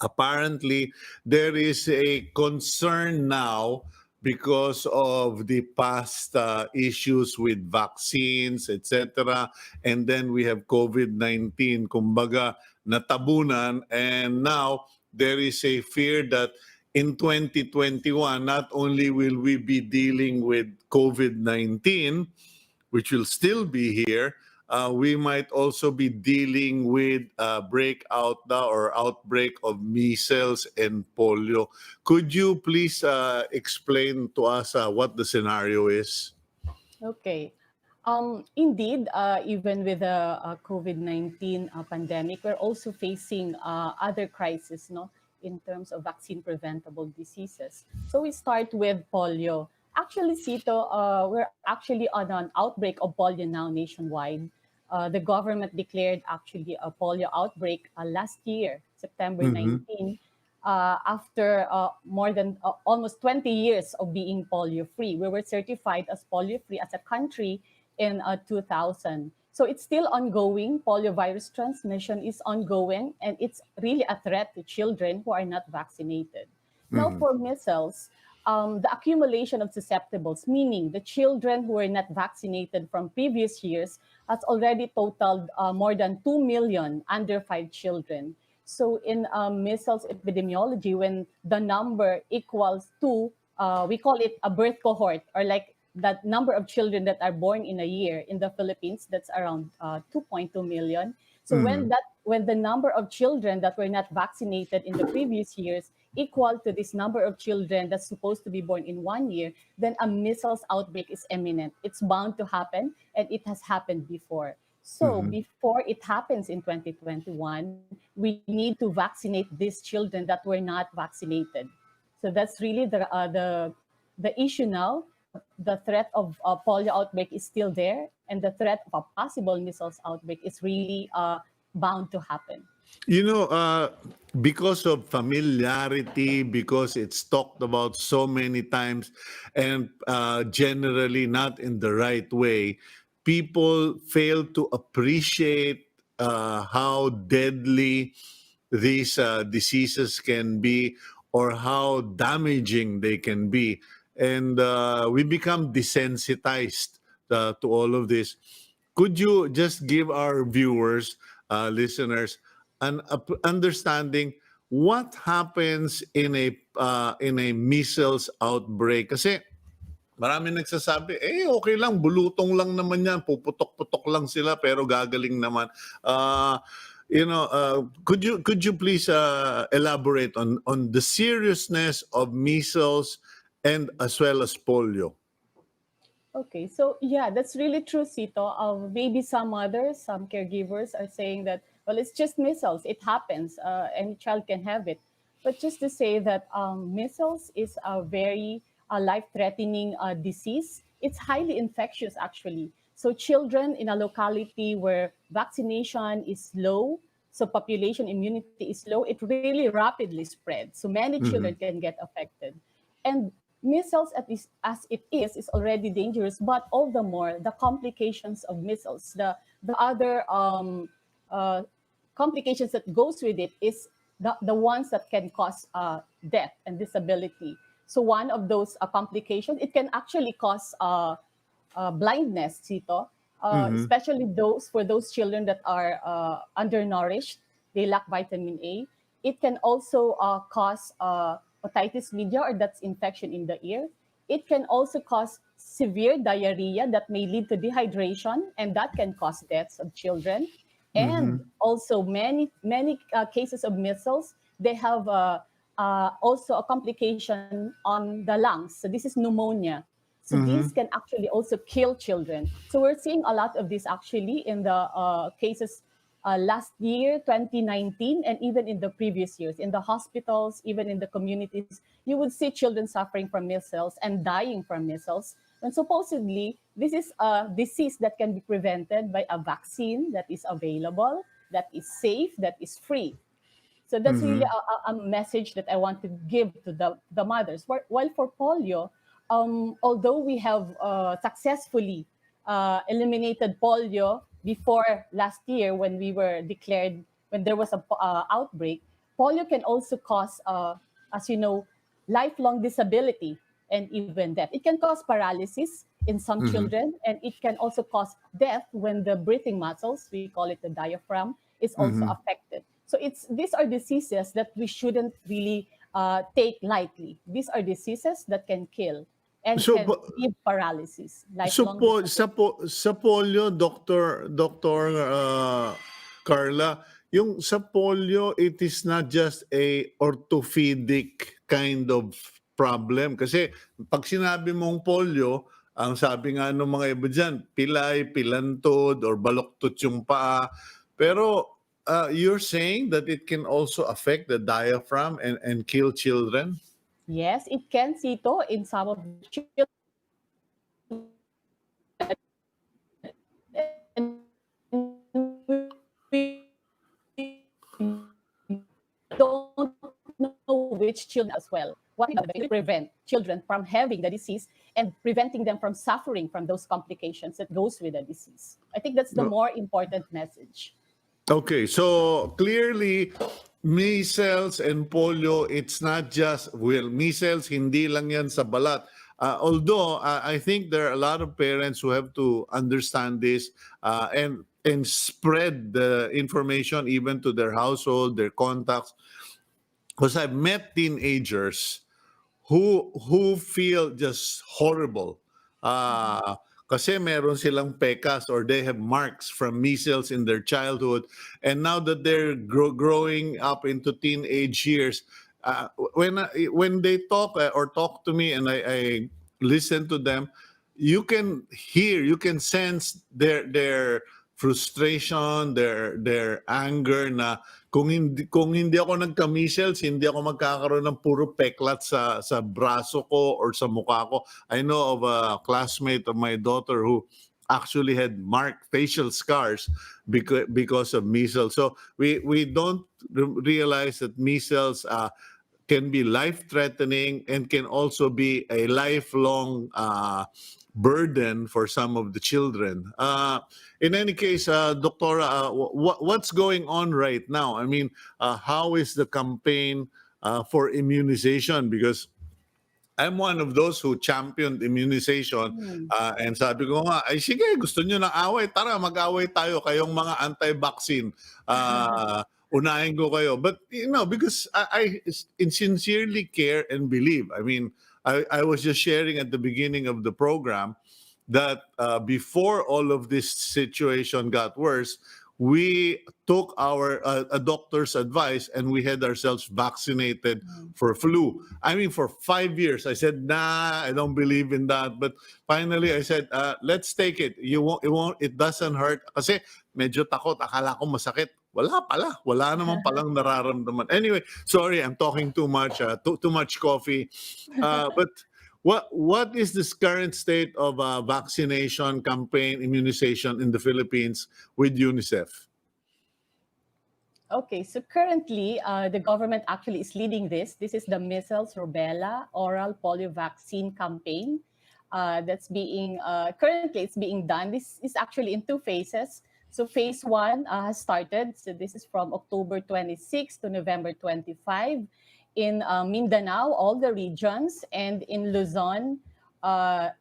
apparently there is a concern now because of the past issues with vaccines, etc. And then we have COVID-19, kumbaga, natabunan, and now there is a fear that in 2021, not only will we be dealing with COVID-19, which will still be here, we might also be dealing with breakout or outbreak of measles and polio. Could you please explain to us what the scenario is? Okay. Indeed, even with the COVID-19 pandemic, we're also facing other crises, no, in terms of vaccine-preventable diseases. So we start with polio. Actually, Cito, we're actually on an outbreak of polio now nationwide. The government declared actually a polio outbreak last year, September Mm-hmm. 19, after more than almost 20 years of being polio-free. We were certified as polio-free as a country in 2000. So it's still ongoing. Poliovirus transmission is ongoing, and it's really a threat to children who are not vaccinated. Now, Mm-hmm. for measles, the accumulation of susceptibles, meaning the children who were not vaccinated from previous years, has already totaled more than 2 million under 5 children. So in measles epidemiology, when the number equals to, we call it a birth cohort, or like that number of children that are born in a year in the Philippines, that's around 2.2 million. So Mm-hmm. when the number of children that were not vaccinated in the previous years equal to this number of children that's supposed to be born in 1 year, then a measles outbreak is imminent. It's bound to happen, and it has happened before. So Mm-hmm. before it happens in 2021, we need to vaccinate these children that were not vaccinated. So that's really the issue now. The threat of polio outbreak is still there, and the threat of a possible measles outbreak is really bound to happen. You know, because of familiarity, because it's talked about so many times, and generally not in the right way, people fail to appreciate how deadly these diseases can be or how damaging they can be. And we become desensitized to all of this. Could you just give our viewers, listeners, an understanding what happens in a measles outbreak? Kasi marami nagsasabi, okay lang, bulutong lang naman yan, puputok-putok lang sila pero gagaling naman. Could you please elaborate on the seriousness of measles and as well as polio? Okay, so yeah, that's really true, Cito. Maybe some mothers, some caregivers are saying that, well, it's just measles. It happens. Any child can have it. But just to say that measles is a very life-threatening disease. It's highly infectious, actually. So children in a locality where vaccination is low, so population immunity is low, it really rapidly spreads. So many children Mhm. can get affected. And measles, as it is already dangerous, but all the more the complications of measles, the other uh, complications that goes with it is the ones that can cause death and disability. So one of those complications, it can actually cause blindness, Cito, Mhm. especially those for those children that are undernourished, they lack vitamin A. It can also cause otitis media, or that's infection in the ear. It can also cause severe diarrhea that may lead to dehydration, and that can cause deaths of children. And Mhm. also many cases of measles, they have also a complication on the lungs. So this is pneumonia. So these Mhm. can actually also kill children. So we're seeing a lot of this actually in the cases last year, 2019, and even in the previous years. In the hospitals, even in the communities, you would see children suffering from measles and dying from measles. And supposedly, this is a disease that can be prevented by a vaccine that is available, that is safe, that is free. So that's really Mhm. a message that I want to give to the mothers. While for polio, although we have successfully eliminated polio before last year when we were declared, when there was a outbreak, polio can also cause, as you know, lifelong disability and even death. It can cause paralysis in some Mhm. children, and it can also cause death when the breathing muscles, we call it the diaphragm, is also Mhm. affected. So these are diseases that we shouldn't really take lightly. These are diseases that can kill and So, can give paralysis, So lifelong po, disability. sa polio, Doctor Carla, yung sa polio, it is not just a orthopedic kind of problem. Kasi pag sinabi mong polio, ang sabi nga ng mga iba dyan, pilay, pilantod, or baloktot yung paa. Pero you're saying that it can also affect the diaphragm and kill children? Yes, it can, Sito, in some of the children. Don't know which children as well. What we do is prevent children from having the disease and preventing them from suffering from those complications that goes with the disease. I think that's the more important message. Okay, so clearly, measles and polio, it's not just, well, measles, hindi lang yan sa balat. Although, I think there are a lot of parents who have to understand this and spread the information even to their household, their contacts. Because I've met teenagers who feel just horrible. Kasi meron silang pekas or they have marks from measles in their childhood, and now that they're growing up into teenage years, when they talk or talk to me and I listen to them, you can hear, you can sense their frustration, their anger na kung hindi ako nagka-measles, hindi ako magkakaroon ng puro peklat sa braso ko or sa mukha ko. I know of a classmate of my daughter who actually had marked facial scars because of measles. So we don't realize that measles can be life-threatening and can also be a lifelong burden for some of the children. In any case, Doctora, what's going on right now? I mean, how is the campaign for immunization? Because I'm one of those who championed immunization. And sabi ko nga, ay sige, gusto nyo ng away, tara mag-away tayo, kayong mga anti-vaccine. Unahin ko kayo. But, because I sincerely care and believe. I mean, I was just sharing at the beginning of the program that before all of this situation got worse, we took our a doctor's advice and we had ourselves vaccinated for flu. I mean, for 5 years, I said, nah, I don't believe in that. But finally, I said, let's take it. It doesn't hurt. Kasi medyo takot. Akala ko masakit. Wala pala. Wala naman palang nararamdaman. Anyway, sorry, I'm talking too much. Too much coffee. But what is this current state of vaccination campaign, immunization in the Philippines with UNICEF? Okay, so currently, the government actually is leading this. This is the measles, rubella, oral polio vaccine campaign that's being, currently it's being done. This is actually in 2 phases. So phase 1 has started. So this is from October 26 to November 25 in Mindanao, all the regions, and in Luzon,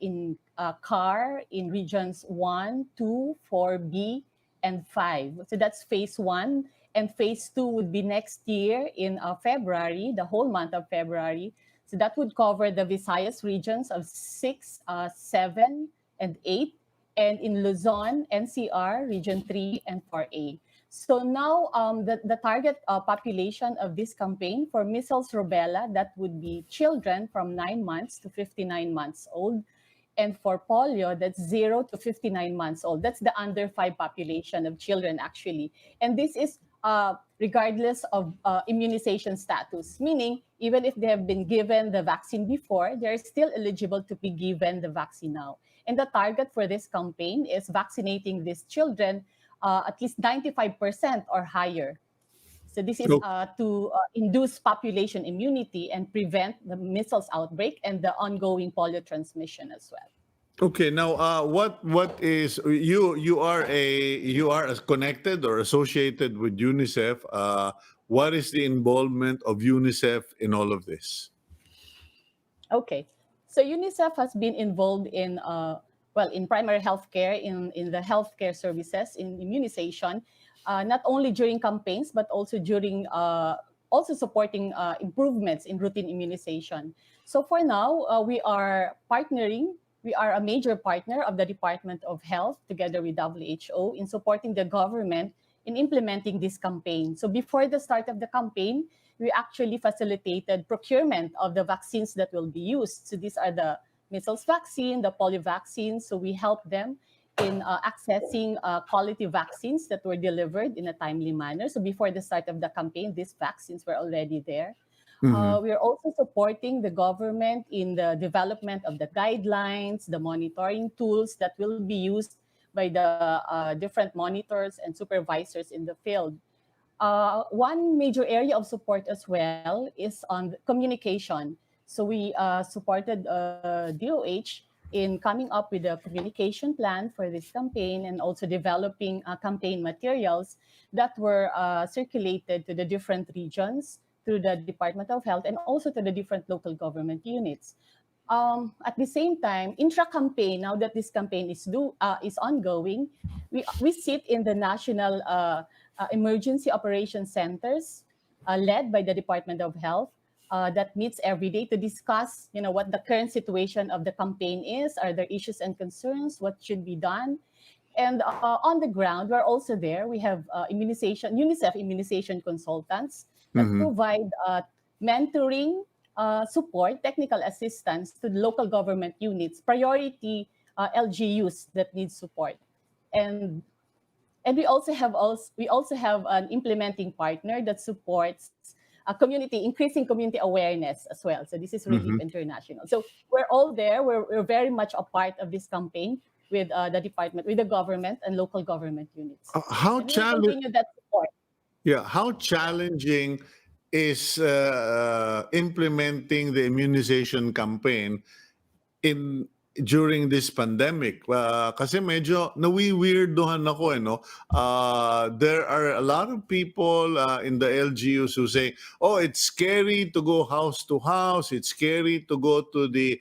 in CAR, in regions 1, 2, 4B, and 5. So that's phase 1. And phase 2 would be next year in February, the whole month of February. So that would cover the Visayas regions of 6, 7, and 8. And in Luzon, NCR, region 3 and 4A. So now the target population of this campaign for measles rubella, that would be children from 9 months to 59 months old. And for polio, that's 0 to 59 months old. That's the under 5 population of children, actually. And this is regardless of immunization status, meaning even if they have been given the vaccine before, they're still eligible to be given the vaccine now. And the target for this campaign is vaccinating these children at least 95% or higher. So this is to induce population immunity and prevent the measles outbreak and the ongoing polio transmission as well. Okay, now what is you are connected or associated with UNICEF? What is the involvement of UNICEF in all of this? Okay, so UNICEF has been involved in in primary healthcare, in the healthcare services, in immunization, not only during campaigns but also during also supporting improvements in routine immunization. So for now, we are partnering. We are a major partner of the Department of Health together with WHO in supporting the government in implementing this campaign. So before the start of the campaign, we actually facilitated procurement of the vaccines that will be used. So these are the measles vaccine, the polio vaccine. So we help them in accessing quality vaccines that were delivered in a timely manner. So before the start of the campaign, these vaccines were already there. We are also supporting the government in the development of the guidelines, the monitoring tools that will be used by the different monitors and supervisors in the field. One major area of support as well is on communication. So we supported DOH in coming up with a communication plan for this campaign and also developing campaign materials that were circulated to the different regions through the Department of Health and also to the different local government units. At the same time, intra-campaign, now that this campaign is ongoing, we sit in the National Emergency Operations Centers led by the Department of Health that meets every day to discuss, what the current situation of the campaign is, are there issues and concerns, what should be done. And on the ground, we're also there. We have UNICEF immunization consultants that provide mentoring, support, technical assistance to the local government units, priority LGUs that need support. And And we also have an implementing partner that supports increasing community awareness as well. So this is Relief Mhm. International. So we're all there. We're very much a part of this campaign with the department, with the government and local government units, How and we'll challenge continue that support. Yeah, how challenging is implementing the immunization campaign in during this pandemic? Kasi medyo nawi-weirdohan ako no. There are a lot of people in the LGUs who say, "Oh, it's scary to go house to house. It's scary to go to the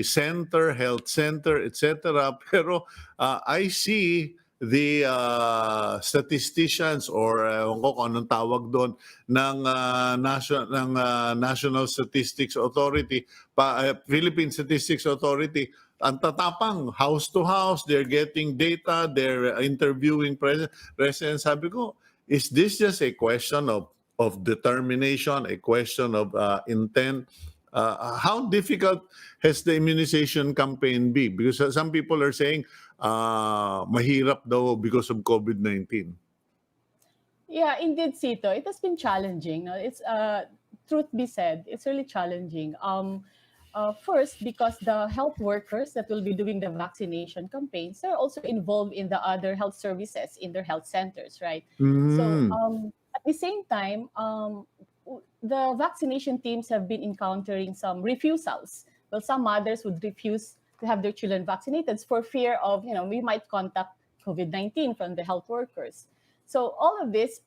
center, health center, etc." Pero I see the statisticians or ewan ko kung anong tawag doon ng National Statistics Authority, Philippine Statistics Authority, ang tatapang house to house, they're getting data, they're interviewing residents. Sabi ko, is this just a question of determination, a question of intent? How difficult has the immunization campaign been? Because some people are saying mahirap daw because of COVID-19. Yeah, indeed, Cito. It has been challenging. No? It's truth be said, it's really challenging. First, because the health workers that will be doing the vaccination campaigns, they're also involved in the other health services in their health centers, right? So Mm. at the same time, the vaccination teams have been encountering some refusals. Well, some mothers would refuse to have their children vaccinated for fear of, we might contact COVID-19 from the health workers. So all of this,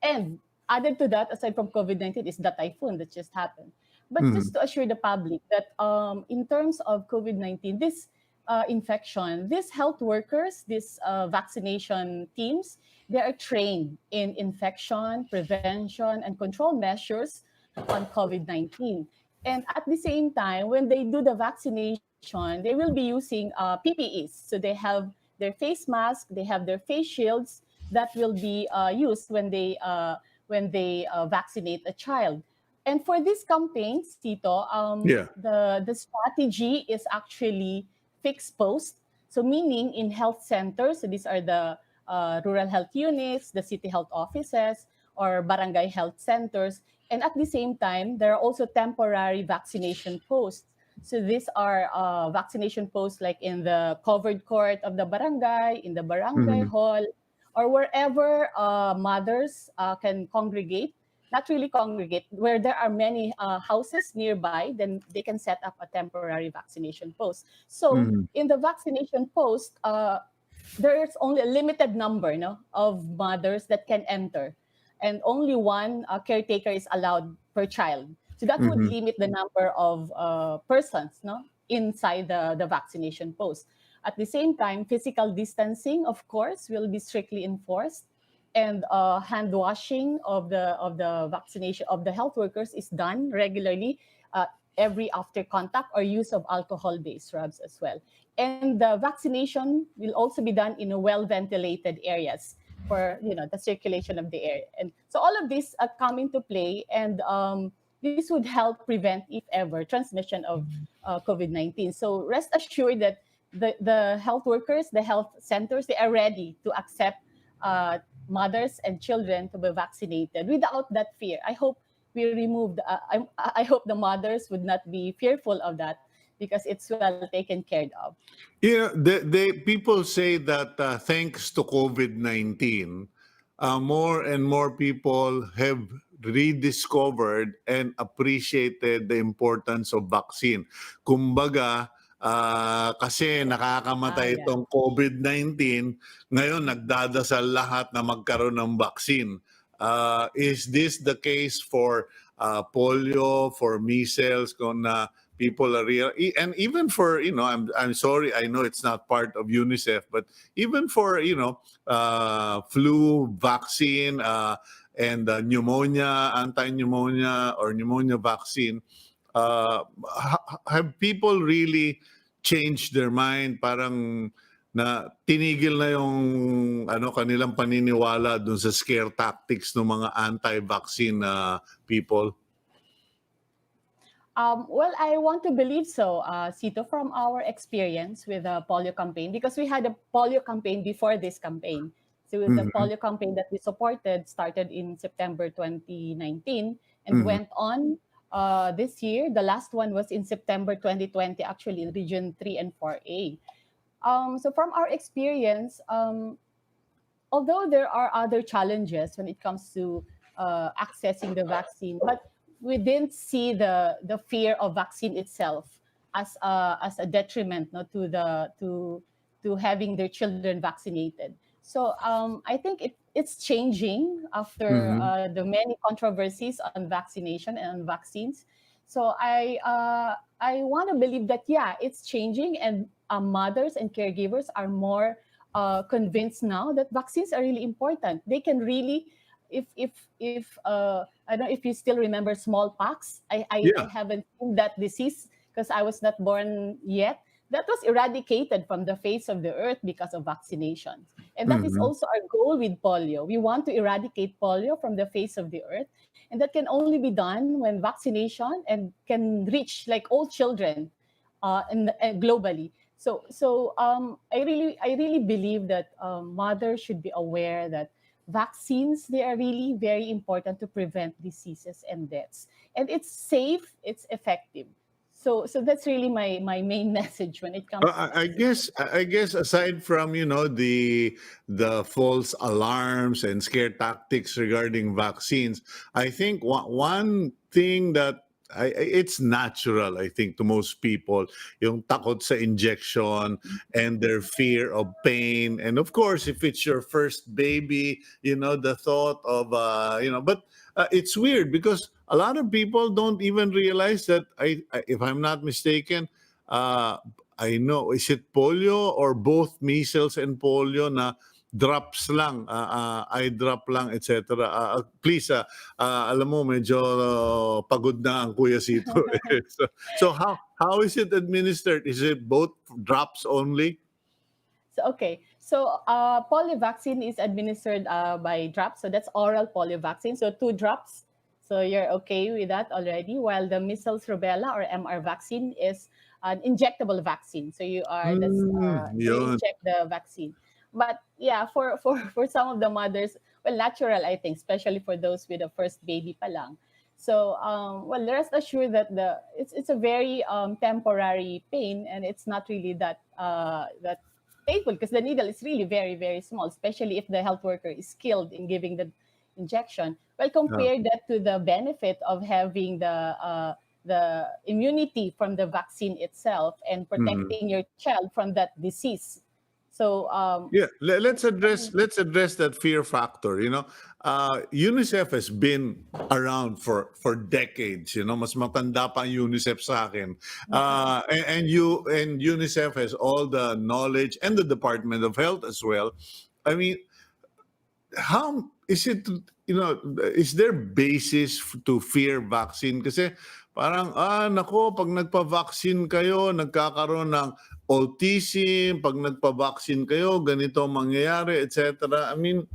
and added to that, aside from COVID-19, is the typhoon that just happened. But just Mhm. to assure the public that in terms of COVID-19, this infection, these health workers, these vaccination teams, they are trained in infection, prevention, and control measures on COVID-19. And at the same time, when they do the vaccination, they will be using PPEs. So they have their face mask, they have their face shields that will be used when they vaccinate a child. And for these campaigns, Tito, Yeah. the strategy is actually fixed post. So meaning in health centers, so these are the rural health units, the city health offices, or barangay health centers. And at the same time, there are also temporary vaccination posts. So these are vaccination posts like in the covered court of the barangay, in the barangay Mhm. hall, or wherever mothers can congregate, not really congregate, where there are many houses nearby, then they can set up a temporary vaccination post. So Mhm. in the vaccination post, there's only a limited number, of mothers that can enter, and only one caretaker is allowed per child. So that would Mhm. limit the number of persons, inside the vaccination post. At the same time, physical distancing, of course, will be strictly enforced, and hand washing of the vaccination of the health workers is done regularly, uh, every after contact, or use of alcohol-based swabs as well. And the vaccination will also be done in a well-ventilated areas for the circulation of the air. And so all of this come into play, and this would help prevent, if ever, transmission of COVID-19. So rest assured that the health workers, the health centers, they are ready to accept mothers and children to be vaccinated without that fear. I hope we removed. I hope the mothers would not be fearful of that, because it's well taken care of. Yeah, people say that thanks to COVID-19, more and more people have rediscovered and appreciated the importance of vaccine. Kumbaga, kasi Ah, nakakamatay yeah. itong COVID-19, ngayon nagdadasal lahat na magkaroon ng vaccine. Is this the case for polio, for measles, kung na people are real, and even for I'm sorry, I know it's not part of Unicef, but even for flu vaccine and pneumonia, anti-pneumonia or pneumonia vaccine, have people really changed their mind? Parang na tinigil na yung kanilang paniniwala dun sa scare tactics ng mga anti-vaccine people. Well, I want to believe so, Cito, from our experience with the polio campaign, because we had a polio campaign before this campaign. So the Mhm. polio campaign that we supported started in September 2019 and Mhm. went on this year. The last one was in September 2020, actually in Region 3 and 4A. So from our experience, although there are other challenges when it comes to accessing the vaccine, but we didn't see the fear of vaccine itself as a detriment, no, to having their children vaccinated. So I think it's changing after Mhm. the many controversies on vaccination and on vaccines. So I want to believe that, yeah, it's changing, and mothers and caregivers are more convinced now that vaccines are really important. They can really, if I don't know if you still remember smallpox. I Yeah. haven't seen that disease because I was not born yet. That was eradicated from the face of the earth because of vaccinations. And that is Mhm. also our goal with polio. We want to eradicate polio from the face of the earth. And that can only be done when vaccination and can reach like all children globally. I really believe that mothers should be aware that vaccines, they are really very important to prevent diseases and deaths, and it's safe, it's effective. So that's really my main message when it comes to I vaccine. guess aside from the false alarms and scare tactics regarding vaccines, I think one thing that it's natural, I think, to most people, yung takot sa injection and their fear of pain, and of course, if it's your first baby, the thought of but it's weird because a lot of people don't even realize that if I'm not mistaken. Uh, I know, is it polio or both measles and polio na drops lang, eye drop lang, etc. Please, alam mo, medyo pagod na ang Kuya Sito. so how is it administered? Is it both drops only? So polio vaccine is administered by drops. So that's oral polio vaccine. So 2 drops. So you're okay with that already. While the measles, rubella, or MR vaccine is an injectable vaccine. So that's you Yun. inject the vaccine. But yeah, for some of the mothers, well, natural, I think, especially for those with a first baby pa lang. So well, rest assured that it's a very temporary pain, and it's not really that painful because the needle is really very, very small, especially if the health worker is skilled in giving the injection. Well, Yeah. compare that to the benefit of having the immunity from the vaccine itself and Mhm. protecting your child from that disease. So Yeah, let's address that fear factor. UNICEF has been around for decades. Mas matanda pa ang UNICEF sa akin. And UNICEF has all the knowledge, and the Department of Health as well. I mean, how is it, is there basis to fear vaccine? Kasi parang, nako, pag nagpa-vaccine kayo, nagkakaroon ng autism, pag nagpa-vaccine kayo, ganito ang mangyayari, etc. I mean,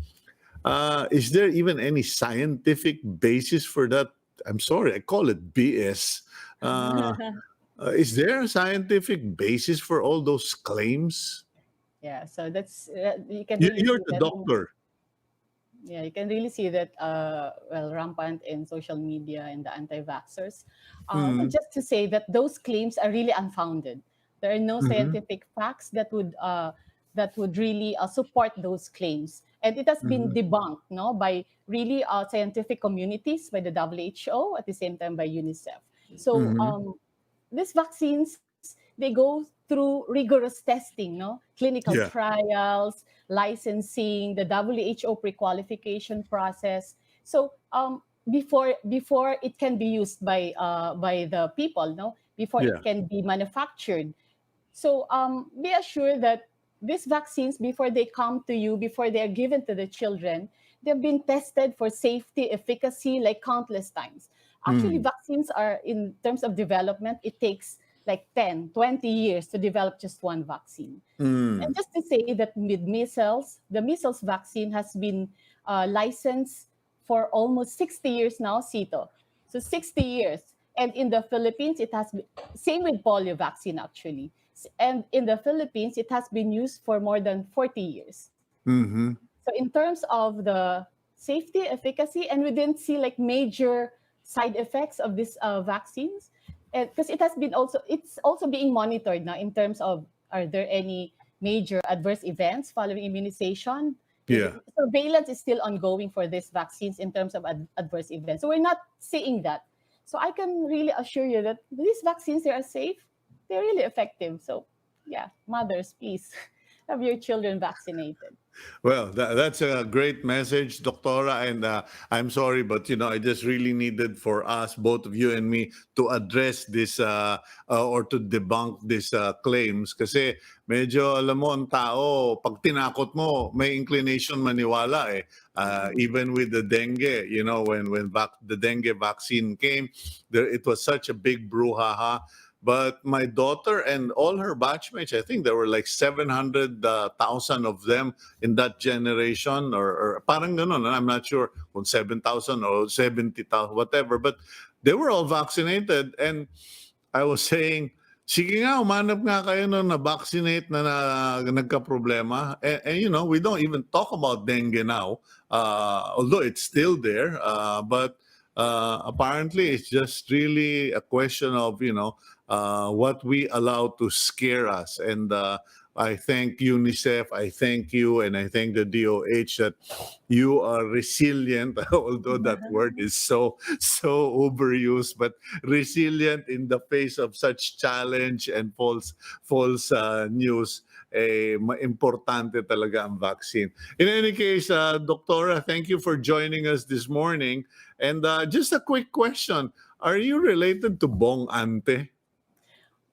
is there even any scientific basis for that? I'm sorry, I call it BS. Uh, is there a scientific basis for all those claims? yeah, so that's you can You, really you're see the that. doctor. Yeah, you can really see that, well, rampant in social media and the anti-vaxxers. Well, Mm-hmm. just to say that those claims are really unfounded. There are no Mm-hmm. scientific facts that would really support those claims, and it has been debunked, no, by really scientific communities, by the WHO, at the same time by UNICEF. So Mm-hmm. these vaccines, they go through rigorous testing, no, clinical Yeah. trials, licensing, the WHO pre-qualification process. So before it can be used by the people, no, before it Yeah. can be manufactured. So be assured that these vaccines, before they come to you, before they are given to the children, they've been tested for safety, efficacy, like countless times. Actually, Mm. vaccines are, in terms of development, it takes like 10, 20 years to develop just one vaccine. And Mm. just to say that with measles, the measles vaccine has been licensed for almost 60 years now, Cito. So 60 years. And in the Philippines, it has been, same with polio vaccine actually. And in the Philippines, it has been used for more than 40 years. Mm-hmm. So in terms of the safety, efficacy, and we didn't see like major side effects of these vaccines, because it's also being monitored now in terms of, are there any major adverse events following immunization? Yeah. Surveillance is still ongoing for these vaccines in terms of adverse events. So we're not seeing that. So I can really assure you that these vaccines, they are safe, they're really effective. So yeah, mothers, please have your children vaccinated. Well, that's a great message, Doctora. And I'm sorry, but I just really needed for us, both of you and me, to address this or to debunk these claims. Kasi medyo, alam mo, ang tao, pag tinakot mo, may inclination maniwala eh. Even with the dengue, when the dengue vaccine came, it was such a big brouhaha. But my daughter and all her batchmates, I think there were like 700,000 of them in that generation, or parang ganun. I'm not sure kung 7,000 or 70,000, whatever. But they were all vaccinated. And I was saying, sige nga, umanap nga kayo nung na-vaccinate na nagka-problema. And we don't even talk about dengue now, although it's still there. But apparently, it's just really a question of, what we allow to scare us. And I thank UNICEF, I thank you, and I thank the DOH that you are resilient, although that word is so overused, but resilient in the face of such challenge and false news. Importante talaga ang vaccine. In any case, Doctora, thank you for joining us this morning. And just a quick question. Are you related to Bong Ante?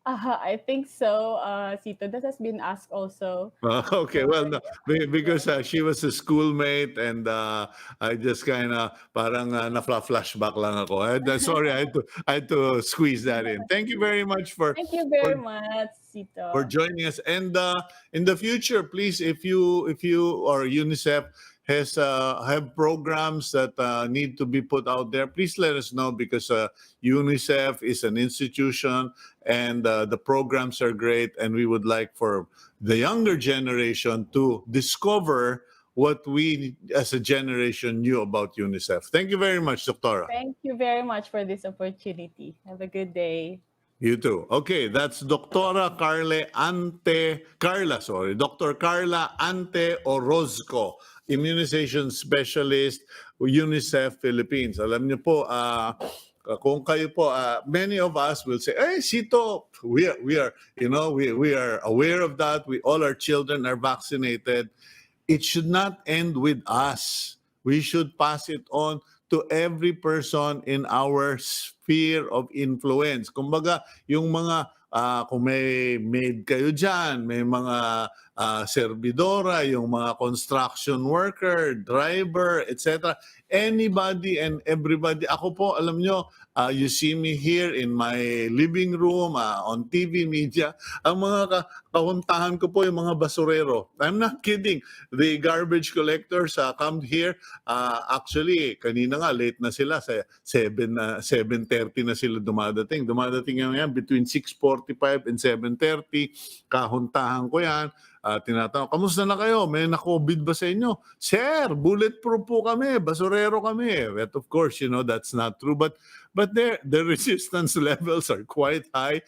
I think so, Cito. That has been asked also. Okay, well, no, because she was a schoolmate, and I just kind of parang na-flashback lang ako. Sorry, I had to squeeze that in. Thank you very much for Thank you very much, for Cito. joining us. And in the future, please, if you or UNICEF has have programs that need to be put out there, please let us know, because UNICEF is an institution, and the programs are great, and we would like for the younger generation to discover what we as a generation knew about UNICEF. Thank you very much, Doctora. Thank you very much for this opportunity. Have a good day. You too. Okay, that's Doctora Dr. Carla Ante-Orozco, immunization specialist, UNICEF Philippines. Alam niyo po, kung kayo po, many of us will say, "Hey, Cito, we are aware of that. All our children are vaccinated." It should not end with us. We should pass it on to every person in our sphere of influence. Kumbaga, yung mga, kung may maid kayo dyan, may mga servidora, yung mga construction worker, driver, etc. Anybody and everybody. Ako po, alam nyo, you see me here in my living room, on TV media, ang mga kahuntahan ko po yung mga basurero. I'm not kidding. The garbage collectors come here. Actually, kanina nga, late na sila. 7:30 na sila dumadating. Dumadating yan between 6:45 and 7:30. Kahuntahan ko yan. Tinatanong, kamusta na kayo? May na-COVID ba sa inyo? Sir, bulletproof po kami. Basurero kami. But of course, that's not true. But the resistance levels are quite high.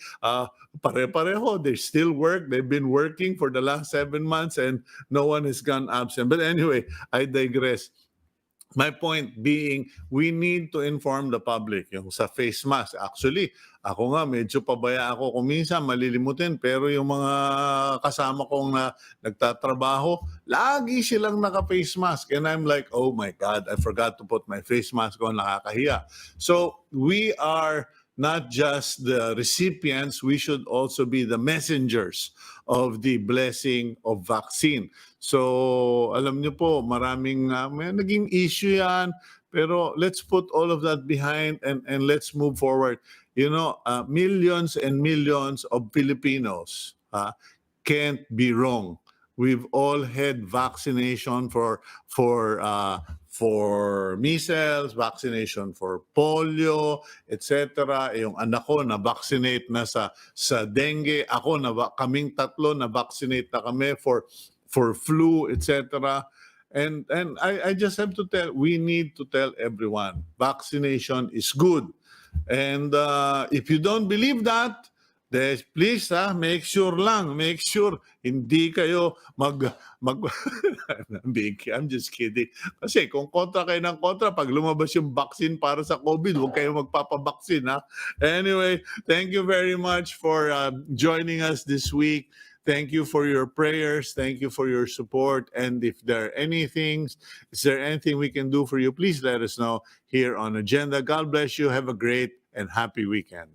Pare-pareho. They still work. They've been working for the last 7 months, and no one has gone absent. But anyway, I digress. My point being, we need to inform the public. Yung sa face mask, actually, ako nga, medyo pabaya ako kung minsan malilimutin, pero yung mga kasama kong nagtatrabaho, lagi silang naka-face mask. And I'm like, oh my God, I forgot to put my face mask on, nakakahiya. So we are not just the recipients, we should also be the messengers of the blessing of vaccine. So alam niyo po, maraming may naging issue yan, pero let's put all of that behind, and let's move forward. Millions and millions of Filipinos can't be wrong. We've all had vaccination for for measles, vaccination for polio, etc. Yung anak ko na vaccinate na sa dengue, ako kaming tatlo na vaccinate na kami for flu, etc. And I just have to we need to tell everyone, vaccination is good. And if you don't believe that, please make sure hindi kayo I'm just kidding. Kasi kung kontra kayo ng kontra, pag lumabas yung vaccine para sa COVID, huwag kayo magpapabaksin, ha? Anyway, thank you very much for joining us this week. Thank you for your prayers. Thank you for your support. And if there are is there anything we can do for you, please let us know here on Agenda. God bless you. Have a great and happy weekend.